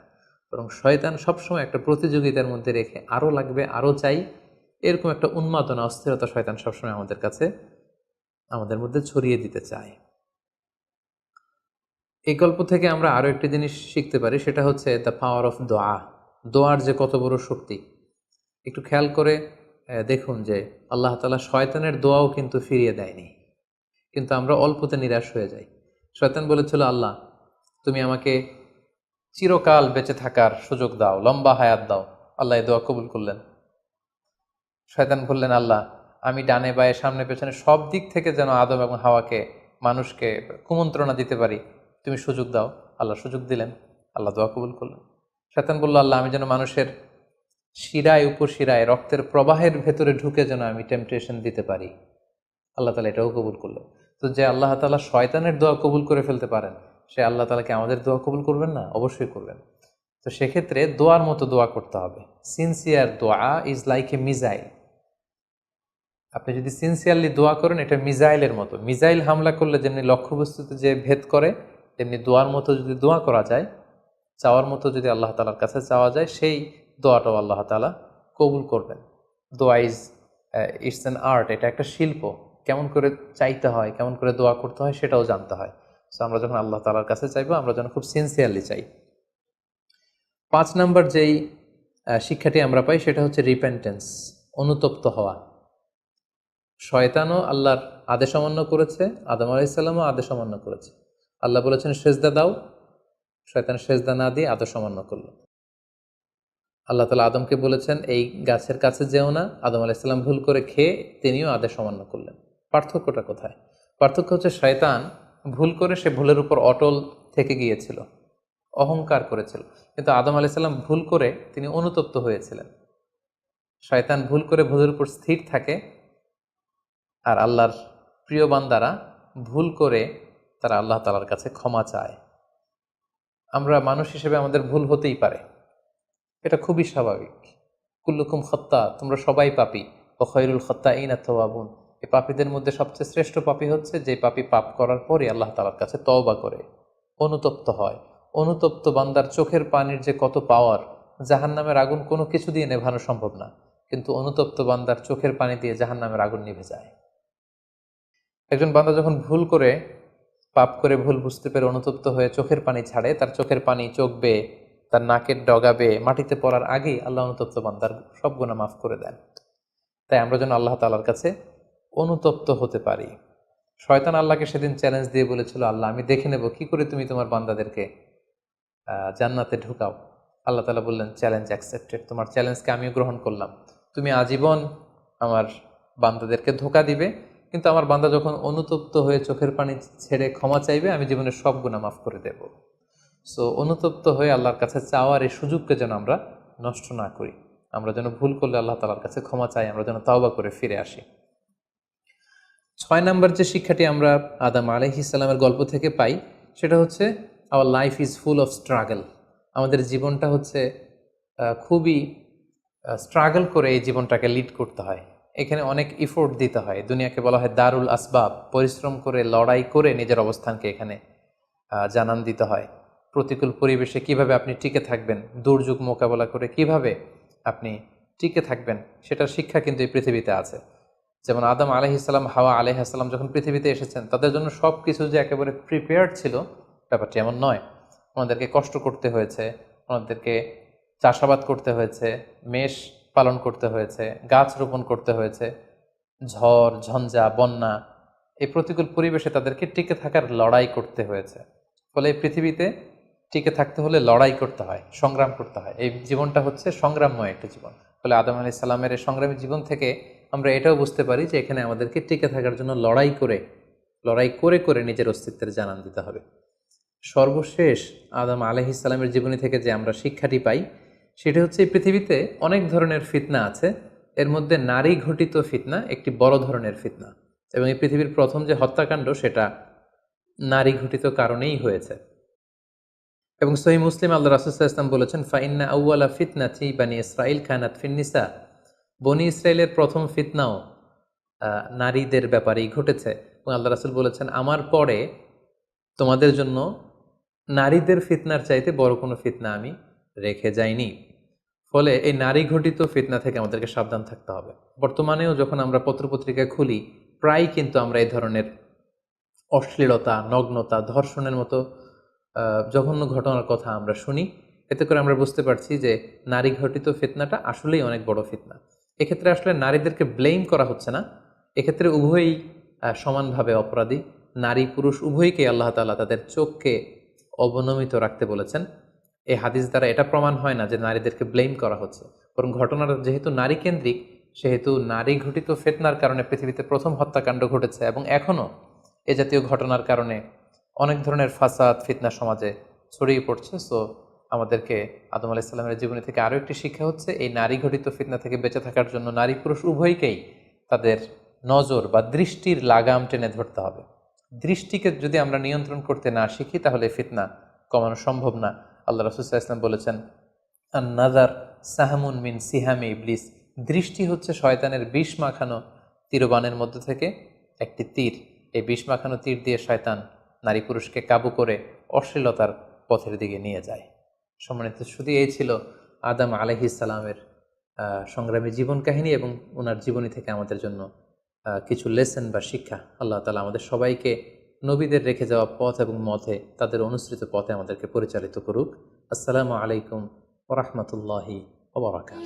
বরং শয়তান সবসময় একটা প্রতিযোগিতার মধ্যে রেখে আরও লাগবে, আরও চাই, এরকম একটা উন্মাদনা, অস্থিরতা শয়তান সবসময় আমাদের মধ্যে ছড়িয়ে দিতে চায়। এই গল্প থেকে আমরা আরও একটি জিনিস শিখতে পারি, সেটা হচ্ছে দ্য পাওয়ার অফ দোয়া। দোয়ার যে কত বড় শক্তি। একটু খেয়াল করে দেখুন যে আল্লাহ তাআলা শয়তানের দোয়াও কিন্তু ফিরিয়ে দেয়নি, কিন্তু আমরা অল্পতে নিরাশ হয়ে যাই। শয়তান বলেছিল, আল্লাহ তুমি আমাকে চিরকাল বেঁচে থাকার সুযোগ দাও, লম্বা হায়াত দাও। আল্লাহ এই দোয়া কবুল করলেন। শয়তান বললেন, আল্লাহ আমি ডানে বায়ে সামনে পেছনে সব দিক থেকে যেন আদম এবং হাওয়াকে, মানুষকে কুমন্ত্রণা দিতে পারি, তুমি সুযোগ দাও। আল্লাহ সুযোগ দিলেন, আল্লাহ দোয়া কবুল করলেন। শয়তান বলল, আল্লাহ আমি যেন মানুষের শিরায় উপশিরায় রক্তের প্রবাহের ভেতরে ঢুকে যেন আমি টেম্পটেশন দিতে পারি। আল্লাহ তালা এটাও কবুল করলেন। তো যে আল্লাহ তালা শয়তানের দোয়া কবুল করে ফেলতে পারেন, সে আল্লাহ তালাকে আমাদের দোয়া কবুল করবেন না? অবশ্যই করবেন। তো সেক্ষেত্রে দোয়ার মতো দোয়া করতে হবে। সিনসিয়ার দোয়া ইজ লাইক এ মিজাইল। আপনি যদি সিনসিয়ারলি দোয়া করেন, এটা মিজাইলের মতো। মিজাইল হামলা করলে যেমনি লক্ষ্যবস্তুতে যে ভেদ করে, তেমনি দোয়ার মতো যদি দোয়া করা যায়, চাওয়ার মতো যদি আল্লাহ তালার কাছে চাওয়া যায়, সেই দোয়াটাও আল্লাহ তালা কবুল করবেন। দোয়া ইটস অ্যান আর্ট, এটা একটা শিল্প। কেমন করে চাইতে হয়, কেমন করে দোয়া করতে হয়, সেটাও জানতে হয়। সো আমরা যখন আল্লাহ তালার কাছে চাইবো, আমরা যেন খুব সিনসিয়ারলি চাই। 5 নম্বর যেই শিক্ষাটি আমরা পাই, সেটা হচ্ছে রিপেন্টেন্স, অনুতপ্ত হওয়া। শয়তানও আল্লাহর আদেশ অমান্য করেছে, আদম আলাইহিস সালামও আদেশ অমান্য করেছে। আল্লাহ বলেছেন সেজদা দাও, শয়তান সেজদা না দিয়ে আদেশ অমান্য করলো। আল্লাহ তাআলা আদমকে বলেছেন এই গাছের কাছে যেও না, আদম আলাইহিস সালাম ভুল করে খেয়ে তিনিও আদেশ অমান্য করলেন। পার্থক্যটা কোথায়? পার্থক্য হচ্ছে শয়তান ভুল করে সে ভুলের উপর অটল থেকে গিয়েছিল, অহংকার করেছিল। কিন্তু আদম আলাইহিস সালাম ভুল করে তিনি অনুতপ্ত হয়েছিলেন। শয়তান ভুল করে ভুলের উপর স্থির থাকে, আর আল্লাহর প্রিয় বান্দারা ভুল করে তারা আল্লাহ তাআলার কাছে ক্ষমা চায়। আমরা মানুষ হিসেবে আমাদের ভুল হতেই পারে, এটা খুবই স্বাভাবিক। কুল্লুকুম খত্তা, তোমরা সবাই পাপী। ও খৈরুল খত্তাইনা তাওয়াবুন, এই পাপীদের মধ্যে সবচেয়ে শ্রেষ্ঠ পাপী হচ্ছে যে পাপী পাপ করার পরে আল্লাহ তাআলার কাছে তওবা করে, অনুতপ্ত হয়। অনুতপ্ত বান্দার চোখের পানির যে কত পাওয়ার, জাহান্নামের আগুন কোনো কিছু দিয়ে নেভানো সম্ভব না, কিন্তু অনুতপ্ত বান্দার চোখের পানি দিয়ে জাহান্নামের আগুন নিভে যায়। একজন বান্দা যখন ভুল করে, পাপ করে, ভুল বুঝতে পেরে অনুতপ্ত হয়ে চোখের পানি ছাড়ে, তার চোখের পানি চোখ বেয়ে, তার নাকের ডগা বেয়ে মাটিতে পড়ার আগেই আল্লাহ অনুতপ্ত বান্দার সব গুনাহ মাফ করে দেন। তাই আমরা যেন আল্লাহ তাআলার কাছে অনুতপ্ত হতে পারি। শয়তান আল্লাহকে সেদিন চ্যালেঞ্জ দিয়ে বলেছিল, আল্লাহ আমি দেখে নেব কি করে তুমি তোমার বান্দাদেরকে জান্নাতে ঢুকাও। আল্লাহ তাআলা বললেন, চ্যালেঞ্জ অ্যাকসেপ্টেড, তোমার চ্যালেঞ্জকে আমিও গ্রহণ করলাম। তুমি আজীবন আমার বান্দাদেরকে ধোঁকা দিবে, কিন্তু আমার বান্দা যখন অনুতপ্ত হয়ে চোখের পানি ছেড়ে ক্ষমা চাইবে, আমি জীবনের সব গুনাহ মাফ করে দেব। সো অনুতপ্ত হয়ে আল্লাহর কাছে চাওয়ার এই সুযোগকে যেন আমরা নষ্ট না করি। আমরা যেন ভুল করলে আল্লাহ তাআলার কাছে ক্ষমা চাই, আমরা যেন তাওবা করে ফিরে আসি। 6 নম্বর যে শিক্ষাটি আমরা আদম আলাইহিস সালামের গল্প থেকে পাই, সেটা হচ্ছে our life is full of struggle. আমাদের জীবনটা হচ্ছে খুবই স্ট্রাগল করে এই জীবনটাকে লিড করতে হয়। এখানে অনেক ইফোর্ট দিতে হয়। দুনিয়াকে বলা হয় দারুল আসবাব, পরিশ্রম করে, লড়াই করে নিজের অবস্থানকে এখানে জানান দিতে হয়। প্রতিকূল পরিবেশে কিভাবে আপনি টিকে থাকবেন, দুর্যোগ মোকাবেলা করে কিভাবে আপনি টিকে থাকবেন, সেটার শিক্ষা কিন্তু এই পৃথিবীতে আছে। যেমন আদম আলাইহিসসালাম, হাওয়া আলাইহিসসালাম যখন পৃথিবীতে এসেছেন, তাদের জন্য সব কিছু যে একেবারে প্রিপেয়ার্ড ছিল, ব্যাপারটি এমন নয়। ওনাদেরকে কষ্ট করতে হয়েছে, ওনাদেরকে চাষাবাদ করতে হয়েছে, মেষ পালন করতে হয়েছে, গাছ রোপণ করতে হয়েছে, ঝড় ঝঞ্ঝা বন্যা, এই প্রতিকূল পরিবেশে তাদেরকে টিকে থাকার লড়াই করতে হয়েছে। ফলে এই পৃথিবীতে টিকে থাকতে হলে লড়াই করতে হয়, সংগ্রাম করতে হয়। এই জীবনটা হচ্ছে সংগ্রামময় একটা জীবন। ফলে আদম আলাইহিস সালামের এই সংগ্রামী জীবন থেকে আমরা এটাও বুঝতে পারি যে এখানে আমাদেরকে টিকে থাকার জন্য লড়াই করে করে নিজের অস্তিত্বের জানান দিতে হবে। সর্বশেষ আদম আলাইহিস সালামের জীবনী থেকে যে আমরা শিক্ষাটি পাই, সেটি হচ্ছে এই পৃথিবীতে অনেক ধরনের ফিতনা আছে, এর মধ্যে নারী ঘটিত ফিতনা একটি বড় ধরনের ফিতনা, এবং এই পৃথিবীর প্রথম যে হত্যাকাণ্ড সেটা নারী ঘটিত কারণেই হয়েছে। এবং সহিহ মুসলিম আল্লাহ রাসূল সাল্লাল্লাহু আলাইহি ওয়াসাল্লাম বলেছেন, ফাইন্না আউওয়ালা ফিতনাতি বানি ইসরাঈল কানাত ফিন নিসা, বনি ইসরায়েলের প্রথম ফিতনাও নারীদের ব্যাপারেই ঘটেছে। এবং আল্লাহ রাসূল বলেছেন, আমার পরে তোমাদের জন্য নারীদের ফিতনার চাইতে বড় কোনো ফিতনা আমি রেখে যাইনি। ফলে এই নারী ঘটিত ফিতনা থেকে আমাদেরকে সাবধান থাকতে হবে। বর্তমানেও যখন আমরা পত্রপত্রিকা খুলি, প্রায় কিন্তু আমরা এই ধরনের অশ্লীলতা, নগ্নতা, ধর্ষণের মতো জঘন্য ঘটনার কথা আমরা শুনি। এতে করে আমরা বুঝতে পারছি যে নারী ঘটিত ফিতনাটা আসলেই অনেক বড় ফিতনা। এক্ষেত্রে আসলে নারীদেরকে ব্লেম করা হচ্ছে না, এক্ষেত্রে উভয়ই সমানভাবে অপরাধী। নারী পুরুষ উভয়কে আল্লাহ তাআলা তাদের চোখকে অবনমিত রাখতে বলেছেন। এই হাদিস দ্বারা এটা প্রমাণ হয় না যে নারীদেরকে ব্লেম করা হচ্ছে, বরং ঘটনাটা যেহেতু নারী কেন্দ্রিক, সেহেতু নারী ঘটিত ফিতনার কারণে পৃথিবীতে প্রথম হত্যাকাণ্ড ঘটেছে, এবং এখনও এ জাতীয় ঘটনার কারণে অনেক ধরনের ফাসাদ ফিতনা সমাজে ছড়িয়ে পড়ছে। সো আমাদেরকে আদম আলাইহিস সালামের জীবনী থেকে আরও একটি শিক্ষা হচ্ছে, এই নারী ঘটিত ফিতনা থেকে বেঁচে থাকার জন্য নারী পুরুষ উভয়কেই তাদের নজর বা দৃষ্টির লাগাম টেনে ধরতে হবে। দৃষ্টিকে যদি আমরা নিয়ন্ত্রণ করতে না শিখি, তাহলে ফিতনা কমানো সম্ভব না। আল্লাহ রাসূল সাল্লাল্লাহু আলাইহি ওয়াসাল্লাম বলেছেন, আন নাজার সাহামুন মিন সিহামে ইবলিস, দৃষ্টি হচ্ছে শয়তানের বিষ মাখানো তীরবানের মধ্যে থেকে একটি তীর। এই বিষ মাখানো তীর দিয়ে শয়তান নারী পুরুষকে কাবু করে অশ্লীলতার পথের দিকে নিয়ে যায়। সম্মানিত শুধু এই ছিল আদম আলাইহিস সালামের সংগ্রামী জীবন কাহিনী এবং ওনার জীবনী থেকে আমাদের জন্য কিছু লেসন বা শিক্ষা। আল্লাহ তাআলা আমাদের সবাইকে নবীদের রেখে যাওয়া পথ এবং মতে, তাদের অনুসৃত পথে আমাদেরকে পরিচালিত করুক। আসসালামু আলাইকুম ওয়া রাহমাতুল্লাহি ওয়া বারাকাতুহু।